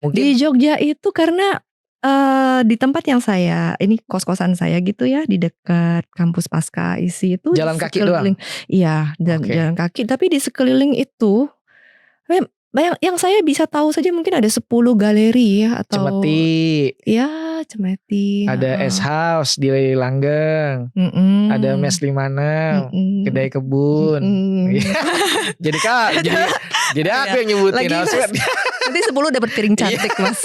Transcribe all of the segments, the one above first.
Di Mungkin Jogja itu karena di tempat yang ini kos-kosan saya gitu ya, di dekat kampus Pasca ISI itu di jalan kaki sekeliling, doang? iya, dan Oke. jalan kaki. Tapi di sekeliling itu, yang saya bisa tahu saja mungkin ada 10 galeri ya, atau Cemeti, ya Cemeti, ada S heeh. House di Langgeng, ada Mes Mhm, 56, mhm, Kedai Kebun. mhm. Jadi jadi aku Iya, yang nyebutin lagi Mas, maksudnya. nanti 10 dapat piring Iya. cantik Mas.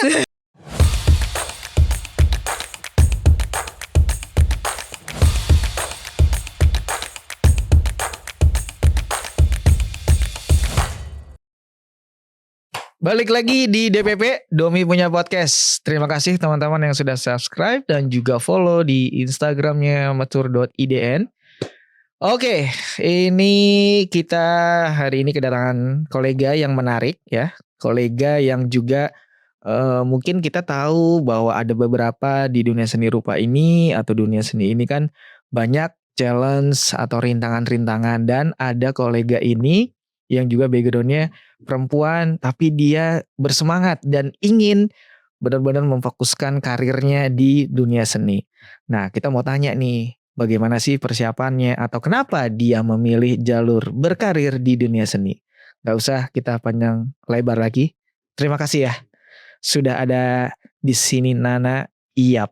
Balik lagi di DPP, Domi punya podcast. Terima kasih teman-teman yang sudah subscribe dan juga follow di Instagramnya matur.idn. Oke, ini kita hari ini kedatangan kolega yang menarik ya. Kolega yang juga mungkin kita tahu bahwa ada beberapa di dunia seni rupa ini atau dunia seni ini kan banyak challenge atau rintangan-rintangan, dan ada kolega ini yang juga backgroundnya perempuan tapi dia bersemangat dan ingin benar-benar memfokuskan karirnya di dunia seni. Nah, kita mau tanya nih, bagaimana sih persiapannya atau kenapa dia memilih jalur berkarir di dunia seni? Gak usah kita panjang lebar lagi. Terima kasih ya sudah ada di sini Nana Iyap.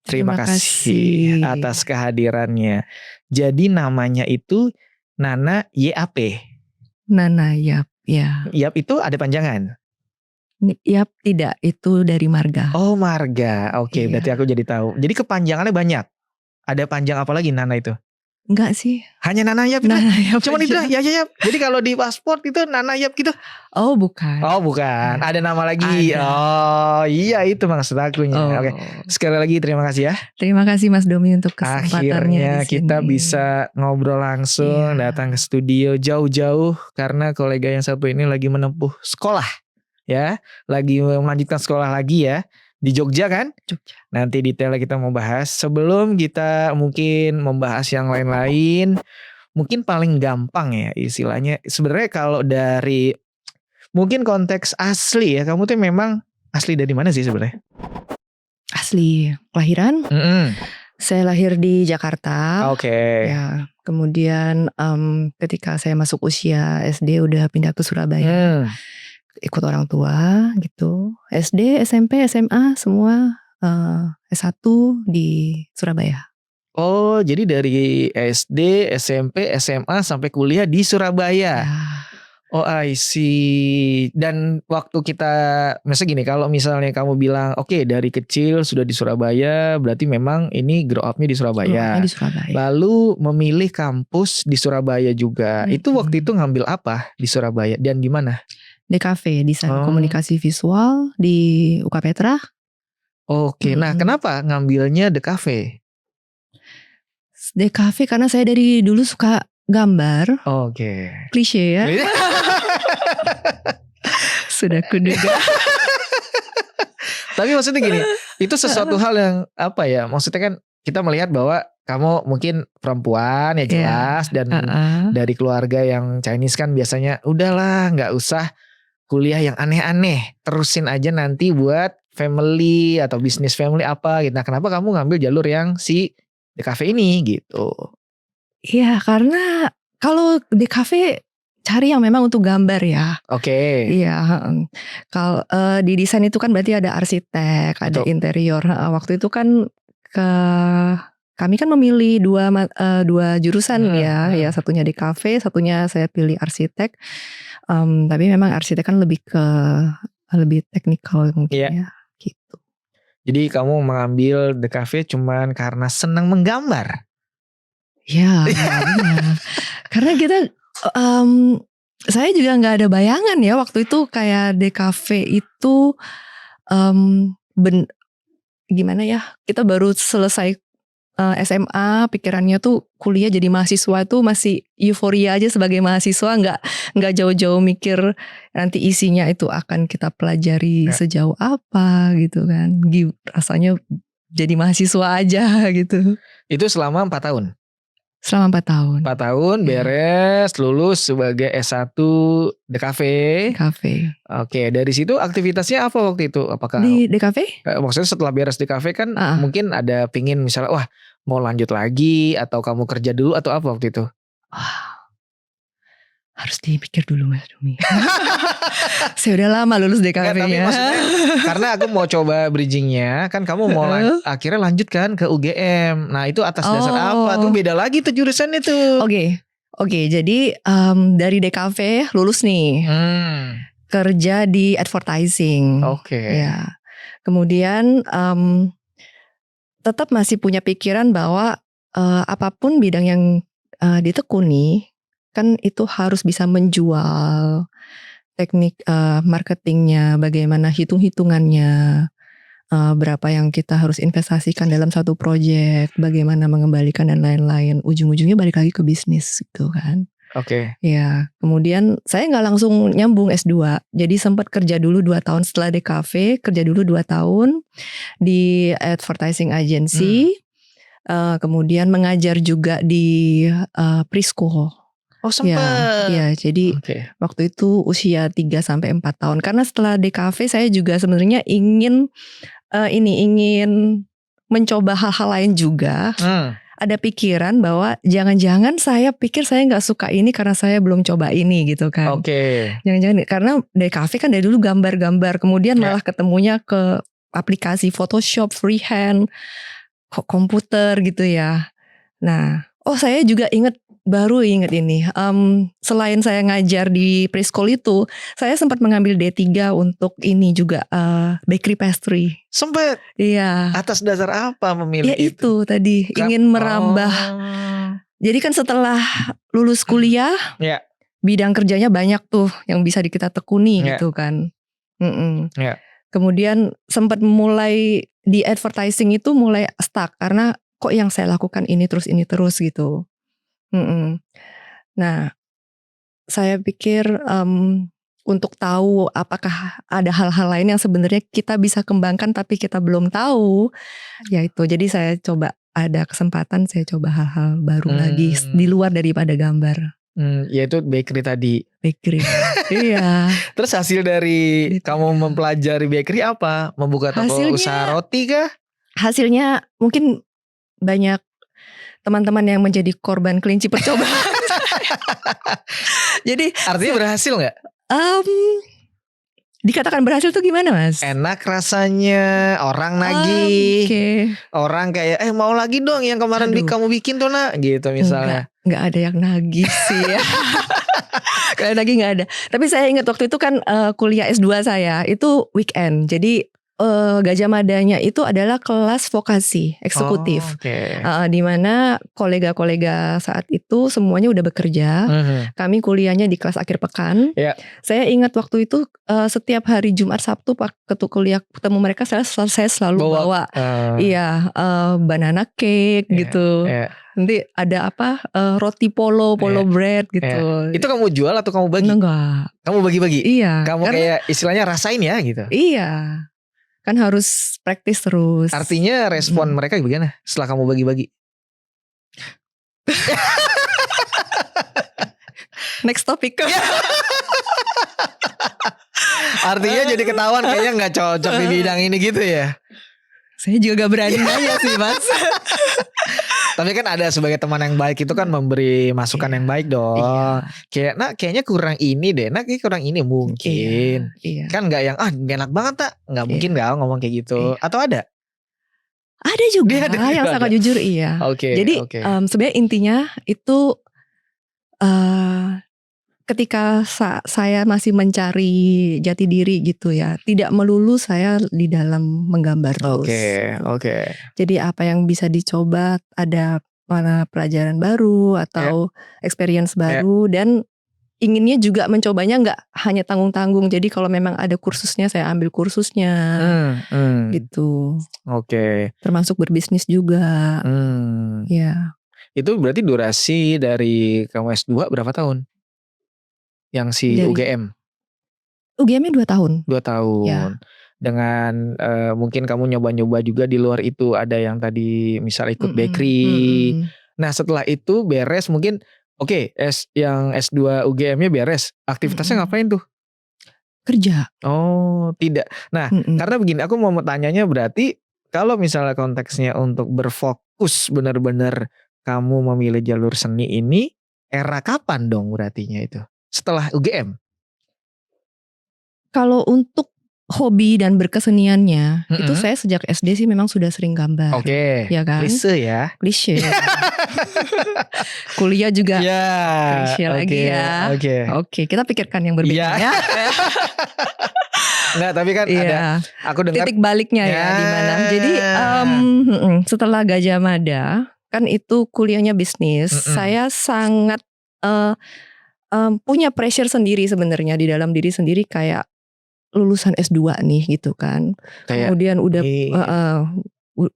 Terima Terima kasih kasih. atas kehadirannya. Jadi namanya itu Nana YAP. Nana Yap, ya. Iyap itu ada panjangan? Yap, tidak, itu dari marga. Oh, marga. Oke, berarti Iya. aku jadi tahu. Jadi kepanjangannya banyak. Ada panjang apa lagi Nana itu? Enggak sih. Hanya Nana Yap itu? Nana Yap Cuman itu aja. ya Yap. Jadi kalau di paspor itu Nana Yap gitu? Oh, bukan. Oh, bukan. Ya, Ada nama lagi. ada. Oh, iya itu maksud akunya. Oke. Oh. Sekali lagi terima kasih ya. Terima kasih Mas Domi untuk kesempatannya Akhirnya di sini. kita bisa ngobrol langsung, Iya. datang ke studio jauh-jauh karena kolega yang satu ini lagi menempuh sekolah ya, lagi melanjutkan sekolah lagi ya di Jogja kan? Jogja. Nanti detailnya kita mau bahas. Sebelum kita mungkin membahas yang lain-lain, mungkin paling gampang ya istilahnya. Sebenarnya kalau dari mungkin konteks asli ya, kamu tuh memang asli dari mana sih sebenarnya? Asli kelahiran? Saya lahir di Jakarta. Oke. Ya, kemudian ketika saya masuk usia SD udah pindah ke Surabaya. Ikut orang tua gitu. SD, SMP, SMA semua S1 di Surabaya. Oh, jadi dari SD, SMP, SMA sampai kuliah di Surabaya. Ya. Oh, I see. Dan waktu kita, misalnya gini, kalau misalnya kamu bilang, oke, dari kecil sudah di Surabaya, berarti memang ini grow up-nya di Surabaya. Di Surabaya. Lalu memilih kampus di Surabaya juga. Itu waktu itu ngambil apa di Surabaya dan di mana? DKV, Desain Komunikasi Visual di UK Petra. Oke, nah kenapa ngambilnya DKV? DKV karena saya dari dulu suka gambar. Oke. Klise ya. Sudah kuduga. Tapi maksudnya gini, itu sesuatu hal yang apa ya? Maksudnya kan kita melihat bahwa kamu mungkin perempuan ya jelas, dan dari keluarga yang Chinese kan biasanya udahlah nggak usah kuliah yang aneh-aneh, terusin aja nanti buat family atau bisnis family apa gitu. Nah, kenapa kamu ngambil jalur yang si DKV ini gitu? Iya, karena kalau DKV cari yang memang untuk gambar ya. Oke. Iya. Kalau di desain itu kan berarti ada arsitek, ada interior. Waktu itu kan kami kan memilih dua jurusan ya. Ya, satunya DKV, satunya saya pilih arsitek. Tapi memang arsitek kan lebih teknikal mungkin ya gitu. Jadi kamu mengambil DKV cuman karena senang menggambar? Ya, karena kita saya juga nggak ada bayangan ya waktu itu kayak DKV itu gimana ya, kita baru selesai SMA, pikirannya tuh kuliah jadi mahasiswa itu masih euforia aja sebagai mahasiswa, nggak jauh-jauh mikir nanti isinya itu akan kita pelajari sejauh apa gitu kan. Rasanya jadi mahasiswa aja gitu. Itu selama 4 tahun? Selama 4 tahun. 4 tahun beres, lulus sebagai S1 DKV. Kafe. Oke, dari situ aktivitasnya apa waktu itu? Apakah Di DKV? maksudnya setelah beres DKV kan mungkin ada pingin misalnya wah mau lanjut lagi atau kamu kerja dulu atau apa waktu itu? Wah, harus dipikir dulu Mas Domi. Saya udah lama lulus DKV Tapi ya. maksudnya karena aku mau coba bridgingnya kan kamu mau akhirnya lanjut kan ke UGM. Nah itu atas dasar apa? Tuh beda lagi tuh jurusannya tuh. Oke, jadi dari DKV lulus nih. Kerja di advertising. Ya. Kemudian tetap masih punya pikiran bahwa apapun bidang yang ditekuni kan itu harus bisa menjual, teknik marketingnya, bagaimana hitung-hitungannya, berapa yang kita harus investasikan dalam satu proyek, bagaimana mengembalikan dan lain-lain. Ujung-ujungnya balik lagi ke bisnis gitu kan. Ya, kemudian saya nggak langsung nyambung S2. Jadi sempat kerja dulu 2 tahun setelah DKV, kerja dulu 2 tahun di advertising agency. Kemudian mengajar juga di preschool. Oh sempat. Ya, jadi waktu itu usia 3-4 tahun. Karena setelah DKV saya juga sebenarnya ingin mencoba hal-hal lain juga. Ada pikiran bahwa jangan-jangan saya pikir saya nggak suka ini karena saya belum coba ini gitu kan. Jangan-jangan karena DKV kan dari dulu gambar-gambar, kemudian malah ketemunya ke aplikasi Photoshop, freehand, komputer gitu ya. Nah, saya juga baru ingat ini. Selain saya ngajar di preschool itu, saya sempat mengambil D3 untuk ini juga bakery pastry. Sempat? Iya. Atas dasar apa memilih itu? Ya itu tadi ingin merambah. Jadi kan setelah lulus kuliah, bidang kerjanya banyak tuh yang bisa kita tekuni gitu kan. Kemudian sempat mulai di advertising itu mulai stuck karena kok yang saya lakukan ini terus gitu. Nah, saya pikir untuk tahu apakah ada hal-hal lain yang sebenarnya kita bisa kembangkan tapi kita belum tahu, ya itu. Jadi saya coba ada kesempatan saya coba hal-hal baru lagi di luar daripada gambar. Yaitu bakery tadi. Bakery, iya. Terus hasil dari kamu mempelajari bakery apa? Membuka toko usaha roti kah? Hasilnya mungkin banyak teman-teman yang menjadi korban kelinci percobaan. Jadi artinya berhasil nggak? Dikatakan berhasil tuh gimana Mas? Enak rasanya, orang nagih, orang kayak mau lagi dong yang kemarin kamu bikin tuh nak, gitu misalnya. Nggak ada yang nagih sih ya. Kalau nagih nggak ada. Tapi saya ingat waktu itu kan kuliah S2 saya itu weekend. Jadi Gajah Madanya itu adalah kelas vokasi eksekutif, di mana kolega-kolega saat itu semuanya udah bekerja. Kami kuliahnya di kelas akhir pekan. Saya ingat waktu itu setiap hari Jumat Sabtu waktu kuliah ketemu mereka saya selalu bawa banana cake gitu. Nanti ada roti polo bread gitu. Itu kamu jual atau kamu bagi? Enggak. Kamu bagi-bagi? Iya. Kamu kayak istilahnya rasain ya gitu? Iya. Kan harus praktis terus. Artinya respon mereka gimana setelah kamu bagi-bagi? Next topic. Artinya jadi ketahuan kayaknya gak cocok di bidang ini gitu ya? Saya juga gak berani nanya sih Mas. Tapi kan ada sebagai teman yang baik itu kan memberi masukan yang baik dong. Kayaknya kurang ini deh. Kayaknya kurang ini mungkin. Kan gak yang gak enak banget tak. Gak mungkin gak ngomong kayak gitu. Atau ada? Ada juga yang sangat jujur Jadi sebenarnya intinya itu ketika saya masih mencari jati diri gitu ya, tidak melulu saya di dalam menggambar terus. Jadi apa yang bisa dicoba, ada mana pelajaran baru atau experience baru dan inginnya juga mencobanya nggak hanya tanggung-tanggung. Jadi kalau memang ada kursusnya saya ambil kursusnya gitu. Termasuk berbisnis juga. Ya. Itu berarti durasi dari kamu S2 berapa tahun? Yang si UGM? UGM-nya 2 tahun. 2 tahun. Ya. Dengan mungkin kamu nyoba-nyoba juga di luar itu. Ada yang tadi misal ikut bakery. Nah setelah itu beres mungkin yang S2 UGM-nya beres. Aktivitasnya ngapain tuh? Kerja. Oh tidak. Nah karena begini aku mau tanyanya berarti kalau misalnya konteksnya untuk berfokus benar-benar kamu memilih jalur seni ini era kapan dong berartinya itu? Setelah UGM? Kalau untuk hobi dan berkeseniannya, itu saya sejak SD sih memang sudah sering gambar. Oke, ya kan? klise ya. Klise. Kuliah juga klise lagi ya. Oke, kita pikirkan yang berbeda ya. Enggak, tapi kan ada aku dengar titik baliknya ya di mana. Jadi setelah Gajah Mada kan itu kuliahnya bisnis. Saya sangat punya pressure sendiri sebenarnya di dalam diri sendiri kayak lulusan S2 nih gitu kan. Kayak, kemudian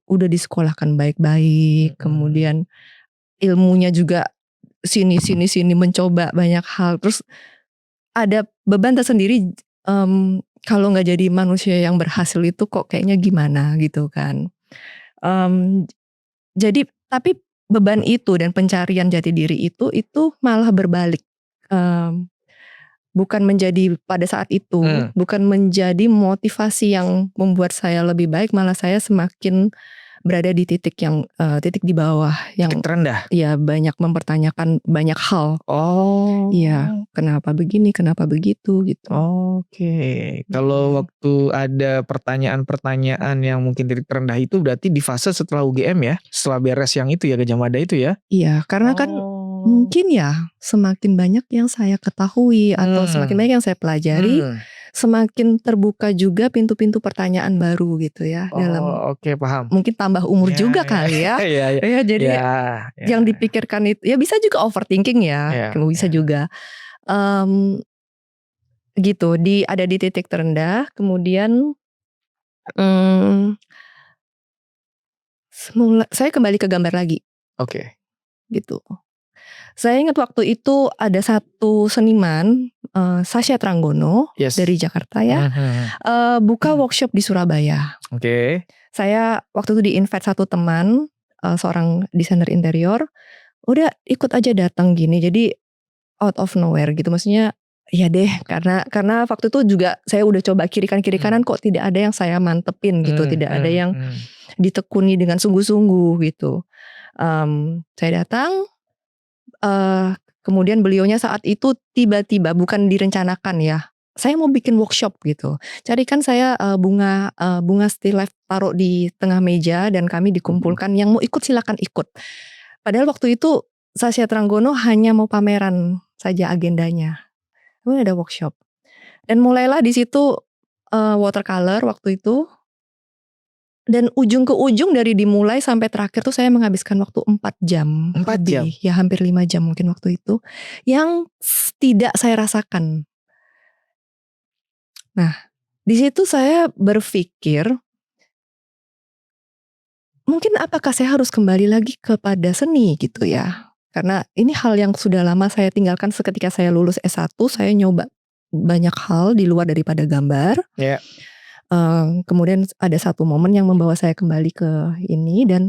udah disekolahkan baik-baik, kemudian ilmunya juga sini mencoba banyak hal. Terus ada beban tersendiri kalau nggak jadi manusia yang berhasil itu kok kayaknya gimana gitu kan. Jadi tapi beban itu dan pencarian jati diri itu malah berbalik. Bukan menjadi pada saat itu, bukan menjadi motivasi yang membuat saya lebih baik, malah saya semakin berada di titik yang titik di bawah yang terendah. Ya banyak mempertanyakan banyak hal. Oh. Iya, kenapa begini, kenapa begitu gitu. Oke. Kalau waktu ada pertanyaan-pertanyaan yang mungkin titik terendah itu berarti di fase setelah UGM ya? Setelah beres yang itu ya, Gajah Mada itu ya? Iya, karena kan mungkin ya semakin banyak yang saya ketahui atau semakin banyak yang saya pelajari, semakin terbuka juga pintu-pintu pertanyaan baru gitu ya. Oke, paham. Mungkin tambah umur juga kali ya. Ya jadi yang dipikirkan itu ya bisa juga overthinking ya, bisa juga gitu. Ada di titik terendah, kemudian saya kembali ke gambar lagi. Oke. Gitu. Saya ingat waktu itu ada satu seniman, Sasha Tranggono dari Jakarta ya, buka workshop di Surabaya. Oke. Saya waktu itu di-invite satu teman, seorang desainer interior, udah ikut aja datang gini. Jadi out of nowhere gitu, maksudnya ya deh karena waktu itu juga saya udah coba kiri kanan kok tidak ada yang saya mantepin gitu, tidak ada yang ditekuni dengan sungguh-sungguh gitu. Saya datang. Kemudian beliaunya saat itu tiba-tiba bukan direncanakan ya, saya mau bikin workshop gitu. Carikan saya bunga still life taruh di tengah meja dan kami dikumpulkan, yang mau ikut silakan ikut. Padahal waktu itu Sasha Tranggono hanya mau pameran saja agendanya. Kemudian ada workshop. Dan mulailah di situ watercolor waktu itu. Dan ujung ke ujung dari dimulai sampai terakhir tuh saya menghabiskan waktu 4 jam. 4 jam? Ya hampir 5 jam mungkin waktu itu. Yang tidak saya rasakan. Nah, di situ saya berpikir, mungkin apakah saya harus kembali lagi kepada seni gitu ya. Karena ini hal yang sudah lama saya tinggalkan seketika saya lulus S1, saya nyoba banyak hal di luar daripada gambar. Kemudian ada satu momen yang membawa saya kembali ke ini dan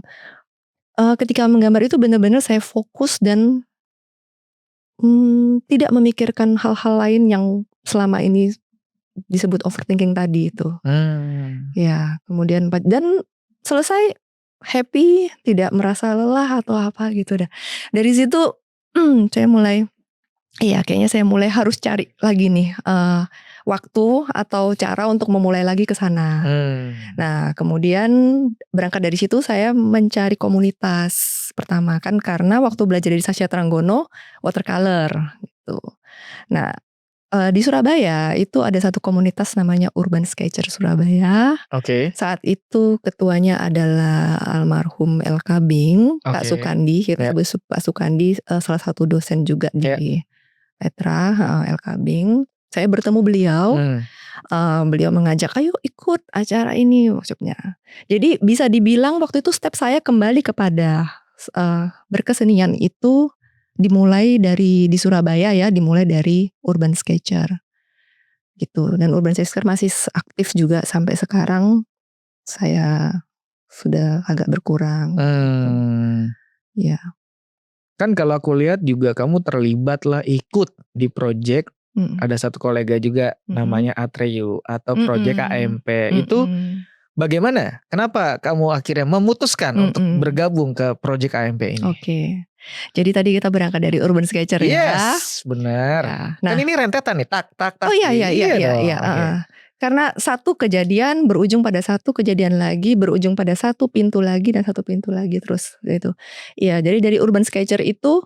ketika menggambar itu benar-benar saya fokus dan tidak memikirkan hal-hal lain yang selama ini disebut overthinking tadi itu. Ya, kemudian dan selesai happy, tidak merasa lelah atau apa gitu dah. Dari situ saya mulai kayaknya saya mulai harus cari lagi nih waktu atau cara untuk memulai lagi ke sana. Nah, kemudian berangkat dari situ saya mencari komunitas pertama kan, karena waktu belajar dari Sasha Tranggono watercolor gitu. Nah, di Surabaya itu ada satu komunitas namanya Urban Sketcher Surabaya. Saat itu ketuanya adalah almarhum LK Bing, Pak Sukandi. Pak Sukandi salah satu dosen juga di Petra, LK Bing. Saya bertemu beliau, beliau mengajak ayo ikut acara ini workshopnya. Jadi bisa dibilang waktu itu step saya kembali kepada berkesenian itu dimulai di Surabaya ya, dimulai dari Urban Sketcher gitu. Dan Urban Sketcher masih aktif juga sampai sekarang. Saya sudah agak berkurang. Ya. Kan kalau aku lihat juga kamu terlibat lah ikut di project. Ada satu kolega juga namanya Atreyu atau project AMP. Itu bagaimana? Kenapa kamu akhirnya memutuskan untuk bergabung ke project AMP ini? Oke. Jadi tadi kita berangkat dari Urban Sketcher ya. Yes, benar. Ya, Kan ini rentetan nih, tak. Oh iya. Okay. Karena satu kejadian berujung pada satu kejadian lagi, berujung pada satu pintu lagi dan satu pintu lagi terus gitu. Iya, jadi dari Urban Sketcher itu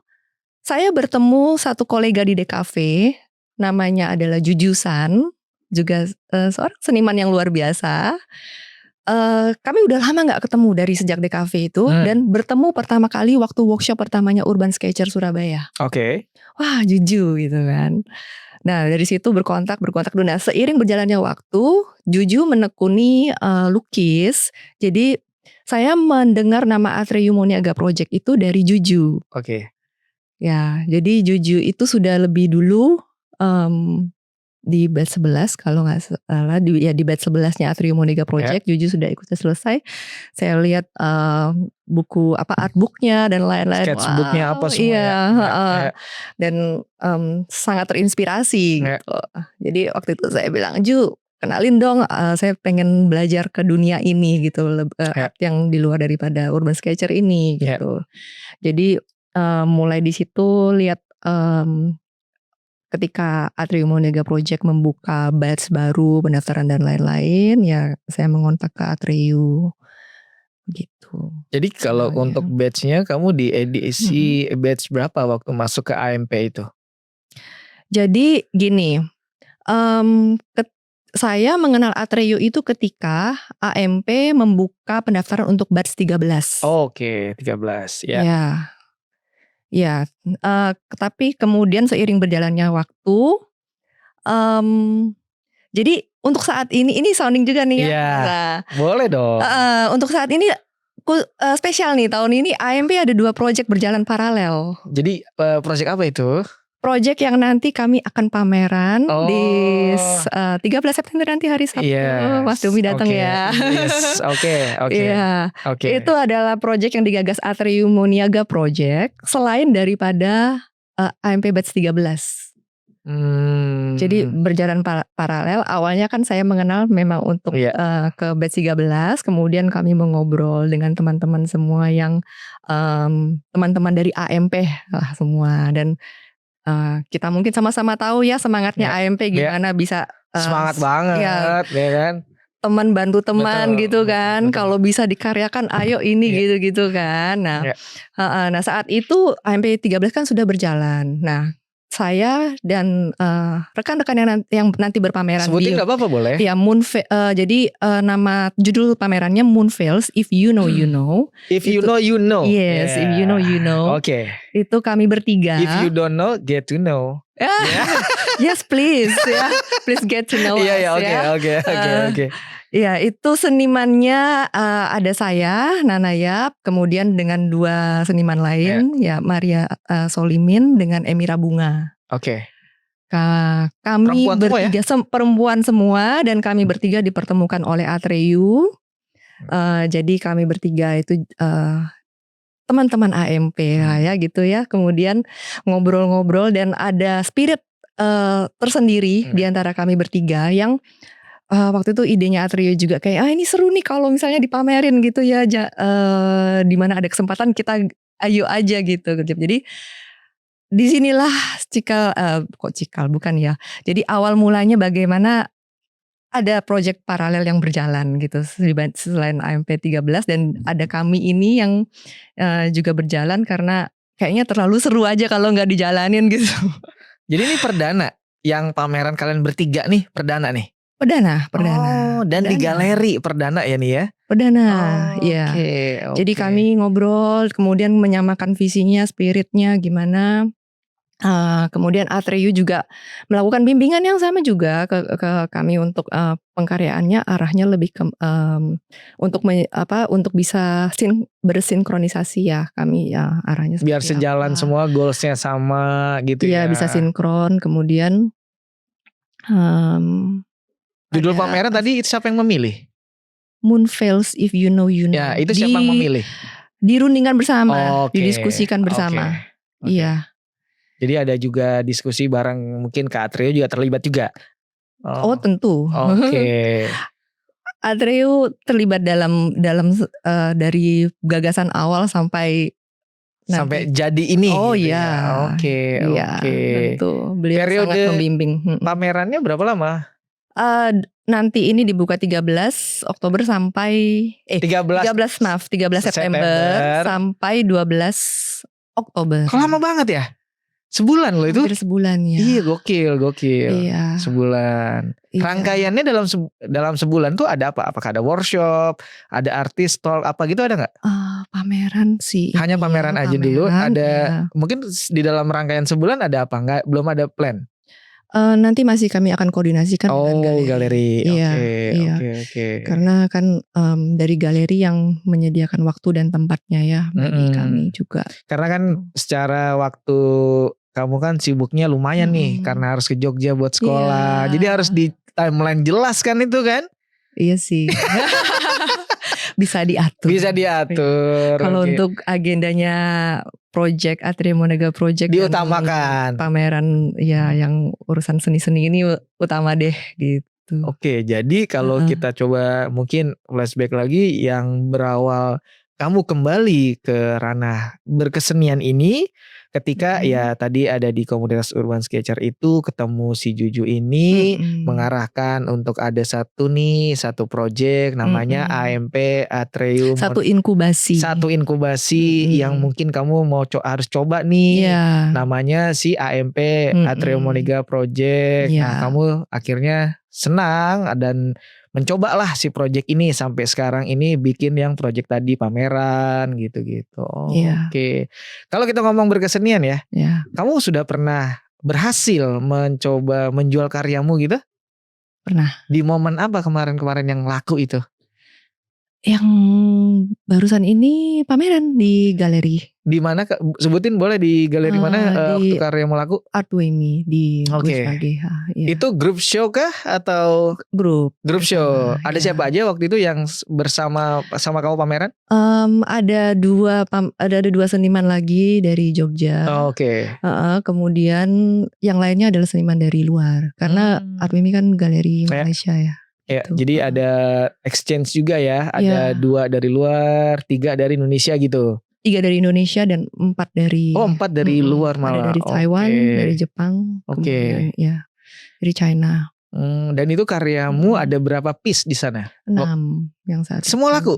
saya bertemu satu kolega di DKV, namanya adalah Jujusan, juga seorang seniman yang luar biasa. Kami udah lama nggak ketemu dari sejak DKV itu dan bertemu pertama kali waktu workshop pertamanya Urban Sketcher Surabaya. Oke. Wah, Juju gitu kan. Nah dari situ berkontak dulu. Nah seiring berjalannya waktu, Juju menekuni lukis. Jadi saya mendengar nama Atreyu Moniaga Project itu dari Juju. Oke. Ya, jadi Juju itu sudah lebih dulu di batch 11 kalau nggak salah, di batch 11-nya Atreyu Moniaga Project. Juju sudah ikutnya selesai. Saya lihat buku artbooknya dan lain-lain. Sketchbooknya apa semua. Iya, dan sangat terinspirasi gitu. Jadi waktu itu saya bilang, Ju, kenalin dong, saya pengen belajar ke dunia ini gitu, art yang di luar daripada Urban Sketcher ini gitu. Jadi mulai di situ lihat ketika Atreyu Moniaga Project membuka batch baru, pendaftaran dan lain-lain, ya saya mengontak ke Atreyu gitu. Jadi kalau untuk batchnya kamu di edisi batch berapa waktu masuk ke AMP itu? Jadi gini, saya mengenal Atreyu itu ketika AMP membuka pendaftaran untuk batch 13. Oke, 13 ya. Ya, tapi kemudian seiring berjalannya waktu, jadi untuk saat ini sounding juga nih ya. Nah, boleh dong. Untuk saat ini spesial nih, tahun ini AMP ada 2 project berjalan paralel. Jadi project apa itu? Project yang nanti kami akan pameran di 13 September nanti hari Sabtu. Mas Domi datang ya. Yes, oke. Iya. Itu adalah project yang digagas Atreyu Moniaga Project selain daripada AMP Batch 13. Jadi berjalan paralel. Awalnya kan saya mengenal memang untuk ke Batch 13, kemudian kami mengobrol dengan teman-teman semua yang teman-teman dari AMP lah semua, dan kita mungkin sama-sama tahu ya semangatnya AMP gimana bisa semangat banget ya kan. Teman bantu teman gitu kan. Kalau bisa dikaryakan ayo ini gitu kan. Nah, saat itu AMP 13 kan sudah berjalan. Nah, saya dan rekan-rekan yang nanti berpameran. Sebutin nggak apa-apa boleh? Ya, jadi nama judul pamerannya Moonveils, If You Know You Know. If you know you know. Yes, if you know you know. Oke. Itu kami bertiga. If you don't know, get to know. Yes, please ya. Please get to know us ya. Oke. Ya, itu senimannya ada saya, Nanayap, kemudian dengan 2 seniman lain, ya Maria Solimin dengan Emira Bunga. Oke. Kami bertiga perempuan semua, dan kami bertiga dipertemukan oleh Atreyu. Jadi kami bertiga itu teman-teman AMP ya gitu ya. Kemudian ngobrol-ngobrol dan ada spirit tersendiri di antara kami bertiga yang waktu itu idenya Atreyu juga kayak ini seru nih kalau misalnya dipamerin gitu ya, di mana ada kesempatan kita ayo aja gitu. Jadi disinilah cikal bukan ya. Jadi awal mulanya bagaimana ada project paralel yang berjalan gitu selain AMP 13, dan ada kami ini yang juga berjalan karena kayaknya terlalu seru aja kalau nggak dijalanin gitu. Jadi ini perdana yang pameran kalian bertiga nih, perdana nih. Perdana. Dan di galeri perdana ya nih ya? Perdana, ya. Jadi kami ngobrol, kemudian menyamakan visinya, spiritnya gimana. Kemudian Atreyu juga melakukan bimbingan yang sama juga ke kami untuk pengkaryaannya, arahnya lebih ke untuk bisa bersinkronisasi ya, kami ya arahnya. Biar sejalan semua, goalsnya sama gitu ya. Iya, bisa sinkron. Kemudian judul pameran tadi siapa yang memilih? Moonveils, If You Know You Know. Ya, itu siapa yang memilih? Dirundingkan bersama, didiskusikan bersama. Iya. Jadi ada juga diskusi bareng, mungkin Kak Atreo juga terlibat juga. Oh tentu. Oke. Atreo terlibat dalam dari gagasan awal sampai Sampai nanti. jadi ini. Oh gitu iya. ya. Oke. Tentu. Beliau Periode sangat membimbing. pamerannya berapa lama? Nanti ini dibuka 13 Oktober sampai 13 September sampai 12 Oktober. Kok lama banget ya? Sebulan loh itu? Hampir sebulan ya. Iya, gokil. Iya. Sebulan. Iya. Rangkaiannya dalam sebulan tuh ada apa? Apakah ada workshop, ada artis talk, apa gitu ada nggak? Pameran sih. Hanya pameran aja dulu. Ada mungkin di dalam rangkaian sebulan ada apa? Nggak, belum ada plan. Nanti masih kami akan koordinasikan dengan galeri. Oke. Karena kan dari galeri yang menyediakan waktu dan tempatnya ya bagi kami juga. Karena kan secara waktu kamu kan sibuknya lumayan nih karena harus ke Jogja buat sekolah. Jadi harus di timeline jelas kan itu kan? Iya sih. Bisa diatur. Kalau untuk agendanya project Atria Monega Project diutamakan. Pameran ya yang urusan seni-seni ini utama deh gitu. Oke, jadi kalau kita coba mungkin flashback lagi yang berawal kamu kembali ke ranah berkesenian ini ketika ya tadi ada di komunitas Urban Sketcher itu ketemu si Juju ini mengarahkan untuk ada satu project namanya AMP Atrium. Satu inkubasi yang mungkin kamu mau harus coba nih. Namanya si AMP Atrium Monega Project. Nah, kamu akhirnya senang dan mencobalah si project ini sampai sekarang ini bikin yang project tadi pameran gitu-gitu. Oke. Kalau kita ngomong berkesenian ya, kamu sudah pernah berhasil mencoba menjual karyamu gitu? Pernah. Di momen apa kemarin-kemarin yang laku itu? Yang barusan ini pameran di galeri. Di mana sebutin boleh di galeri mana waktu karyamu laku? Artwemi di GH. Itu grup show kah atau grup show? Ada siapa aja waktu itu yang bersama kamu pameran? Ada dua seniman lagi dari Jogja. Kemudian yang lainnya adalah seniman dari luar karena Artwemi kan galeri Malaysia ya. Ya, jadi ada exchange juga ya. Ada 2 dari luar, 3 dari Indonesia gitu. 3 dari Indonesia dan 4 dari 4 dari luar malah. Ada dari Taiwan, dari Jepang, kemudian dari China. Dan itu karyamu ada berapa piece di sana? 6 yang saat semua laku?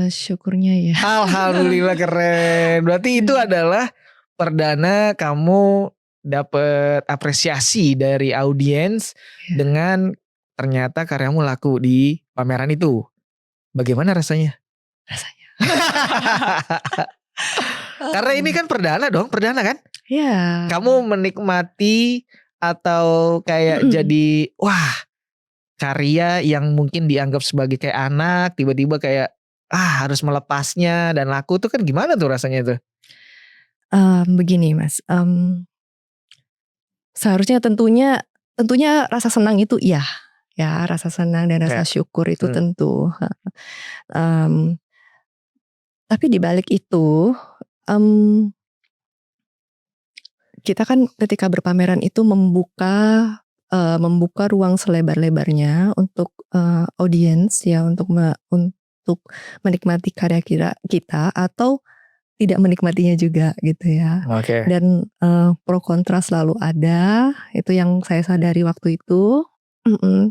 Syukurnya ya. Alhamdulillah keren. Berarti itu adalah perdana kamu dapat apresiasi dari audiens dengan ternyata karyamu laku di pameran itu. Bagaimana rasanya? Karena ini kan perdana kan? Iya. Kamu menikmati atau kayak jadi wah karya yang mungkin dianggap sebagai kayak anak tiba-tiba kayak harus melepasnya dan laku tuh kan gimana tuh rasanya tuh? Begini Mas, seharusnya tentunya rasa senang itu ya rasa senang dan rasa syukur itu tentu. Tapi di balik itu kita kan ketika berpameran itu membuka ruang selebar-lebarnya untuk audiens ya untuk menikmati karya kita atau tidak menikmatinya juga gitu ya. Dan pro kontra selalu ada, itu yang saya sadari waktu itu.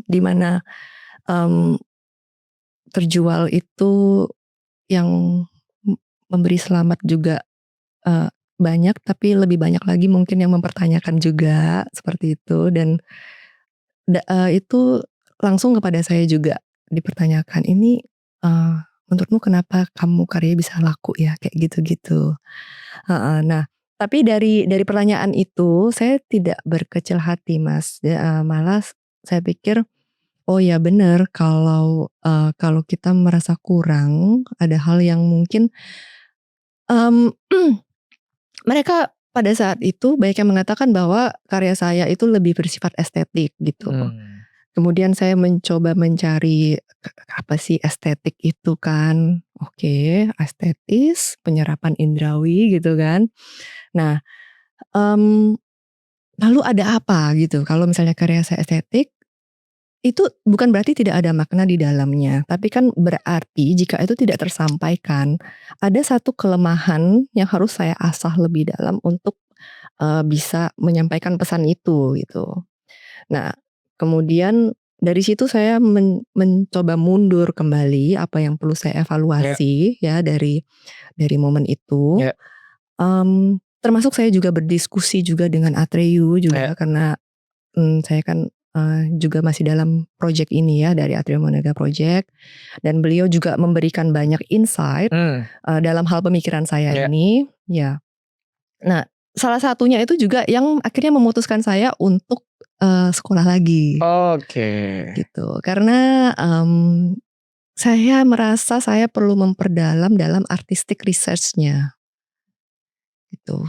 Di mana terjual itu yang memberi selamat juga banyak, tapi lebih banyak lagi mungkin yang mempertanyakan juga seperti itu. Dan itu langsung kepada saya juga dipertanyakan, ini menurutmu kenapa kamu karya bisa laku ya kayak gitu-gitu. Nah tapi dari pertanyaan itu saya tidak berkecil hati Mas, malah saya pikir oh ya benar kalau kita merasa kurang ada hal yang mungkin mereka pada saat itu banyak yang mengatakan bahwa karya saya itu lebih bersifat estetik gitu. Kemudian saya mencoba mencari apa sih estetik itu kan. Oke, estetis, penyerapan indrawi gitu kan. Nah, lalu ada apa gitu kalau misalnya karya saya estetik, itu bukan berarti tidak ada makna di dalamnya, tapi kan berarti jika itu tidak tersampaikan, ada satu kelemahan yang harus saya asah lebih dalam untuk, bisa menyampaikan pesan itu gitu. Nah, kemudian dari situ saya mencoba mundur kembali apa yang perlu saya Ya, evaluasi ya dari momen itu, ya, termasuk saya juga berdiskusi juga dengan Atreyu ya. juga karena, saya kan, juga masih dalam project ini ya dari Atreyu Monega Project dan beliau juga memberikan banyak insight, Hmm, dalam hal pemikiran saya ya. ini, ya. Nah, salah satunya itu juga yang akhirnya memutuskan saya untuk, sekolah lagi, Oke. gitu. Karena, saya merasa saya perlu memperdalam dalam artistic research-nya, gitu.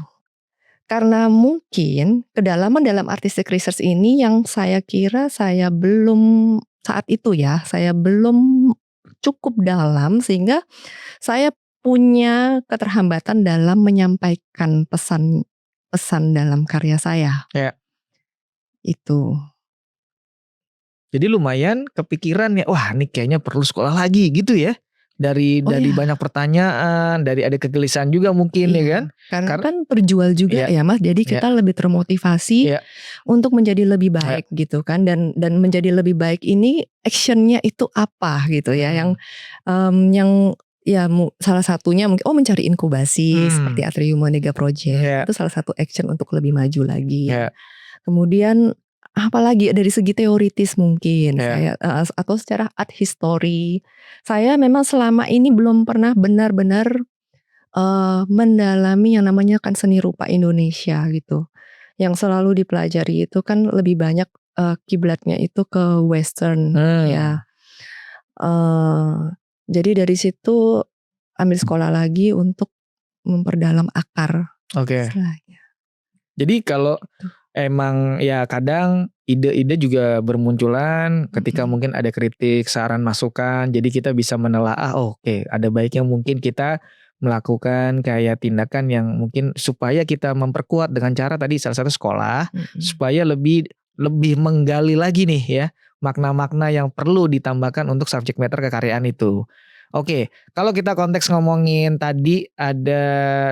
Karena mungkin kedalaman dalam artistic research ini yang saya kira saya belum saat itu ya, saya belum cukup dalam sehingga saya punya keterhambatan dalam menyampaikan pesan dalam karya saya, Ya. itu. Jadi lumayan kepikiran ya, wah ini kayaknya perlu sekolah lagi gitu ya. Dari Oh banyak ya, pertanyaan, dari ada kegelisahan juga mungkin ya kan? iya, karena Karena kan berjual juga ya, ya Mas, jadi ya, kita lebih termotivasi ya, untuk menjadi lebih ya. baik gitu kan dan menjadi lebih baik ini action-nya itu apa gitu ya Hmm. yang ya salah satunya mungkin mencari inkubasi seperti Hmm. Atrium Monega Project Ya, itu salah satu action untuk lebih maju lagi. ya, Kemudian apalagi dari segi teoritis mungkin ya. saya atau secara art history, saya memang selama ini belum pernah benar-benar mendalami yang namanya kan seni rupa Indonesia gitu. Yang selalu dipelajari itu kan lebih banyak, kiblatnya itu ke western Hmm. ya. Eee, jadi dari situ ambil sekolah lagi untuk memperdalam akar Oke. istilahnya Jadi kalau gitu. emang ya kadang ide-ide juga bermunculan ketika Mhm, mungkin ada kritik, saran, masukan. Jadi kita bisa menelaah, oh, oke, ada baiknya mungkin kita melakukan kayak tindakan yang mungkin supaya kita memperkuat dengan cara tadi salah satu sekolah mhm. supaya lebih lebih menggali lagi nih ya makna-makna yang perlu ditambahkan untuk subject matter kekaryaan itu. Oke, kalau kita konteks ngomongin tadi ada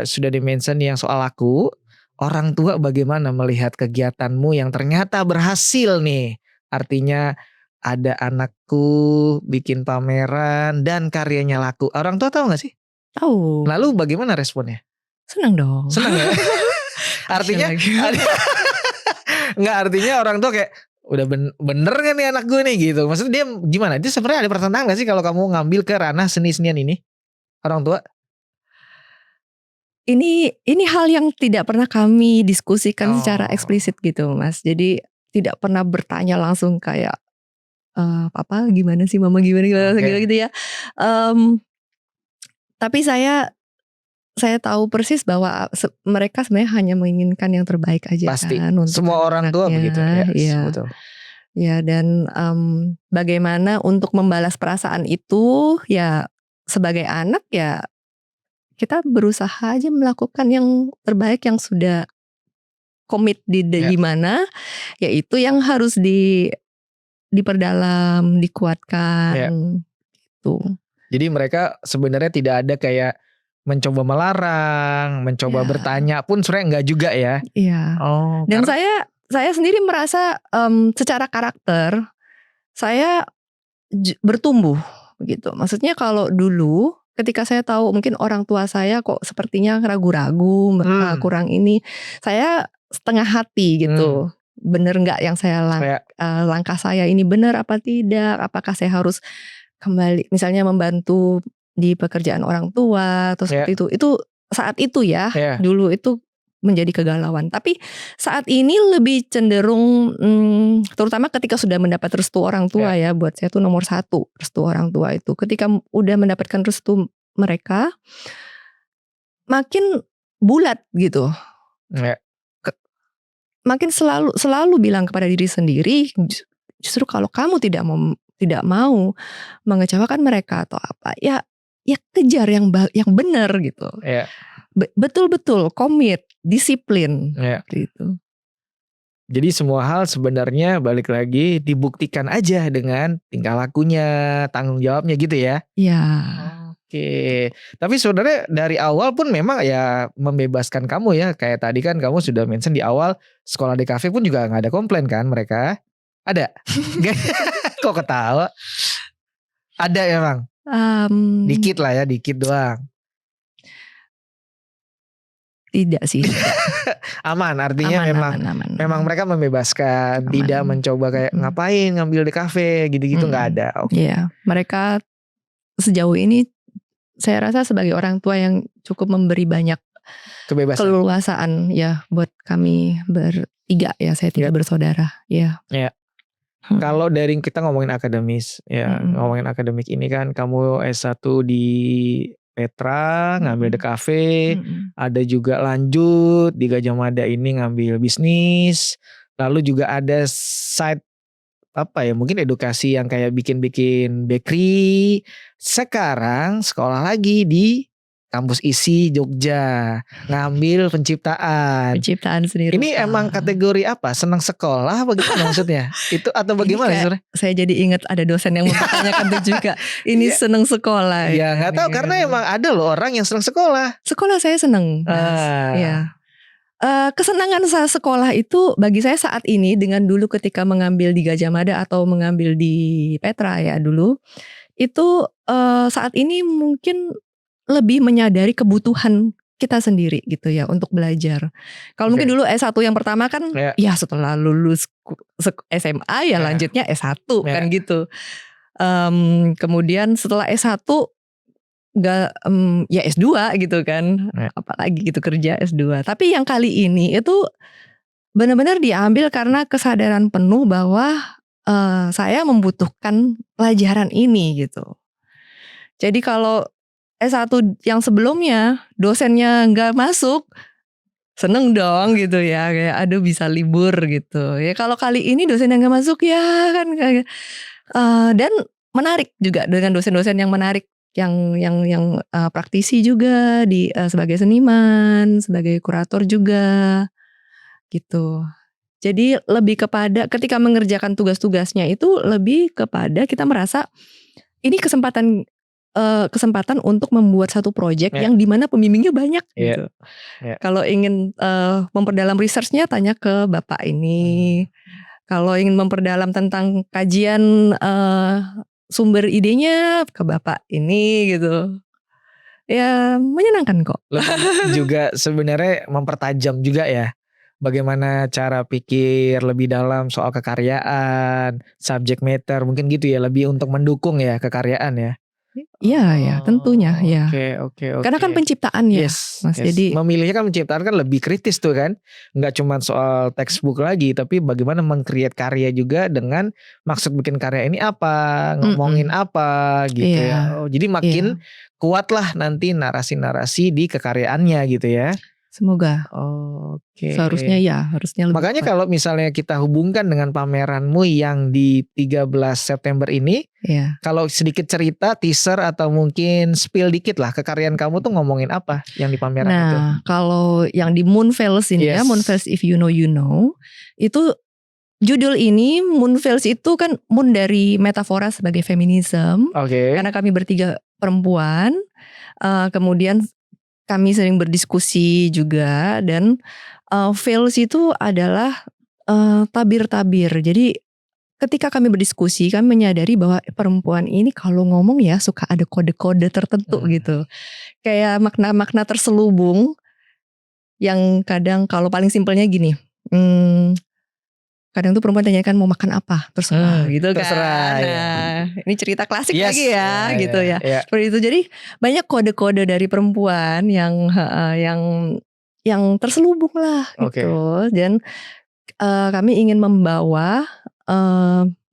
sudah di-mention yang soal laku, orang tua bagaimana melihat kegiatanmu yang ternyata berhasil nih? Artinya ada anakku bikin pameran dan karyanya laku. Orang tua tahu nggak sih? Tahu, Lalu bagaimana responnya? senang dong. Seneng ya? Action Artinya lagi. nggak artinya orang tua kayak udah bener kan nih anak gue nih gitu. Maksudnya dia gimana? Itu sebenarnya ada pertentangan nggak sih kalau kamu ngambil ke ranah seni-senian ini? Orang tua? Ini hal yang tidak pernah kami diskusikan secara Oh, eksplisit gitu, Mas. Jadi tidak pernah bertanya langsung kayak, "Papa gimana sih? Mama gimana gimana?" Gitu oke. gitu ya. Mmm, tapi saya tahu persis bahwa mereka sebenarnya hanya menginginkan yang terbaik aja Pasti. kan untuk Semua orang tua anak-anaknya, begitu. Yes, ya. betul. Ya dan, bagaimana untuk membalas perasaan itu, ya sebagai anak ya kita berusaha aja melakukan yang terbaik yang sudah komit Ya, di mana, ya itu yang harus diperdalam, dikuatkan, ya. gitu. Jadi mereka sebenarnya tidak ada kayak mencoba melarang, mencoba Ya, bertanya pun sebenarnya enggak juga ya? iya. Oh, Dan saya sendiri merasa, secara karakter, saya bertumbuh, gitu. Maksudnya kalau dulu ketika saya tahu mungkin orang tua saya kok sepertinya ragu-ragu, hmm, kurang ini, saya setengah hati hmm, gitu. Bener nggak yang saya kayak langkah saya ini benar apa tidak? Apakah saya harus kembali misalnya membantu di pekerjaan orang tua atau ya, seperti itu. Itu saat itu ya, ya, dulu itu menjadi kegalauan. Tapi saat ini lebih cenderung, terutama ketika sudah mendapat restu orang tua ya, ya, buat saya tuh nomor satu restu orang tua itu. Ketika udah mendapatkan restu mereka, makin bulat gitu. ya, Ke makin selalu selalu bilang kepada diri sendiri, justru kalau kamu tidak mau mengecewakan mereka atau apa, ya ya kejar yang benar gitu. Iya. Betul-betul komit, disiplin Iya. gitu. Jadi semua hal sebenarnya balik lagi dibuktikan aja dengan tingkah lakunya, tanggung jawabnya gitu ya. Iya. Oke. Tapi sebenarnya dari awal pun memang ya membebaskan kamu ya. Kayak tadi kan kamu sudah mention di awal sekolah di kafe pun juga nggak ada komplain kan mereka? Ada? Kok ketawa? Ada emang? Dikit lah ya, dikit doang. Tidak sih. Aman, artinya aman. memang mereka membebaskan, tidak mencoba kayak ngapain ngambil di kafe gitu-gitu nggak ada. Iya, mereka sejauh ini saya rasa sebagai orang tua yang cukup memberi banyak kebebasan, keleluasaan ya buat kami bertiga ya, saya 3 bersaudara ya. Iya. Kalau dari kita ngomongin akademis ya, ngomongin akademik ini kan kamu S1 di Petra ngambil di kafe, ada juga lanjut di Gajah Mada ini ngambil bisnis, lalu juga ada side apa ya mungkin edukasi yang kayak bikin bakery. Sekarang sekolah lagi di kampus ISI Jogja ngambil penciptaan seni rupa. Ini emang kategori apa? Senang sekolah apa gimana maksudnya? Itu atau bagaimana sebenarnya? Saya jadi ingat ada dosen yang mempertanyakan itu juga. Ini senang sekolah. Ya nggak tahu karena emang ada loh orang yang senang sekolah. Sekolah saya senang. Iya. Kesenangan saya sekolah itu bagi saya saat ini dengan dulu ketika mengambil di Gajah Mada atau mengambil di Petra ya dulu itu saat ini mungkin lebih menyadari kebutuhan kita sendiri gitu ya untuk belajar. Kalau mungkin dulu S1 yang pertama kan ya setelah lulus SMA ya lanjutnya S1 kan gitu. Kemudian setelah S1 ya S2 gitu kan. Apalagi gitu kerja S2. Tapi yang kali ini itu benar-benar diambil karena kesadaran penuh bahwa saya membutuhkan pelajaran ini gitu. Jadi kalau S1 yang sebelumnya dosennya nggak masuk, seneng dong gitu ya, kayak aduh bisa libur gitu. Ya kalau kali ini dosennya nggak masuk ya kan, dan menarik juga dengan dosen-dosen yang menarik, yang praktisi juga di sebagai seniman, sebagai kurator juga, gitu. Jadi lebih kepada ketika mengerjakan tugas-tugasnya itu lebih kepada kita merasa ini kesempatan untuk membuat satu proyek yang dimana pembimbingnya banyak gitu. Kalau ingin memperdalam researchnya tanya ke bapak ini. Kalau ingin memperdalam tentang kajian sumber idenya ke bapak ini gitu. Ya menyenangkan kok. Juga sebenarnya mempertajam juga ya. Bagaimana cara pikir lebih dalam soal kekaryaan, subject matter mungkin gitu ya, lebih untuk mendukung ya kekaryaan ya. Iya ya tentunya ya. Oke. Karena kan penciptaan ya Mas. Jadi memilihnya kan penciptaan kan lebih kritis tuh kan. Nggak cuma soal textbook lagi, tapi bagaimana meng-create karya juga dengan maksud bikin karya ini apa, ngomongin apa gitu ya. Jadi makin kuat lah nanti narasi-narasi di kekaryaannya gitu ya. Semoga. Oke. Seharusnya ya, harusnya lebih. Makanya kalau misalnya kita hubungkan dengan pameranmu yang di 13 September ini, kalau sedikit cerita, teaser atau mungkin spill dikit lah kekaryaan kamu tuh ngomongin apa yang di pameran itu? Nah, kalau yang di Moonveils ini ya, Moonveils If You Know You Know, itu judul ini Moonveils itu kan moon dari metafora sebagai feminisme. Karena kami bertiga perempuan, kemudian kami sering berdiskusi juga dan veils itu adalah tabir-tabir. Jadi ketika kami berdiskusi kami menyadari bahwa perempuan ini kalau ngomong ya suka ada kode-kode tertentu gitu. Kayak makna-makna terselubung yang kadang kalau paling simpelnya gini. Kadang tuh perempuan tanyakan mau makan apa terserah gitu kan. Nah, ini cerita klasik lagi ya gitu ya. Seperti itu. Jadi banyak kode-kode dari perempuan yang terselubung lah gitu. Dan kami ingin membawa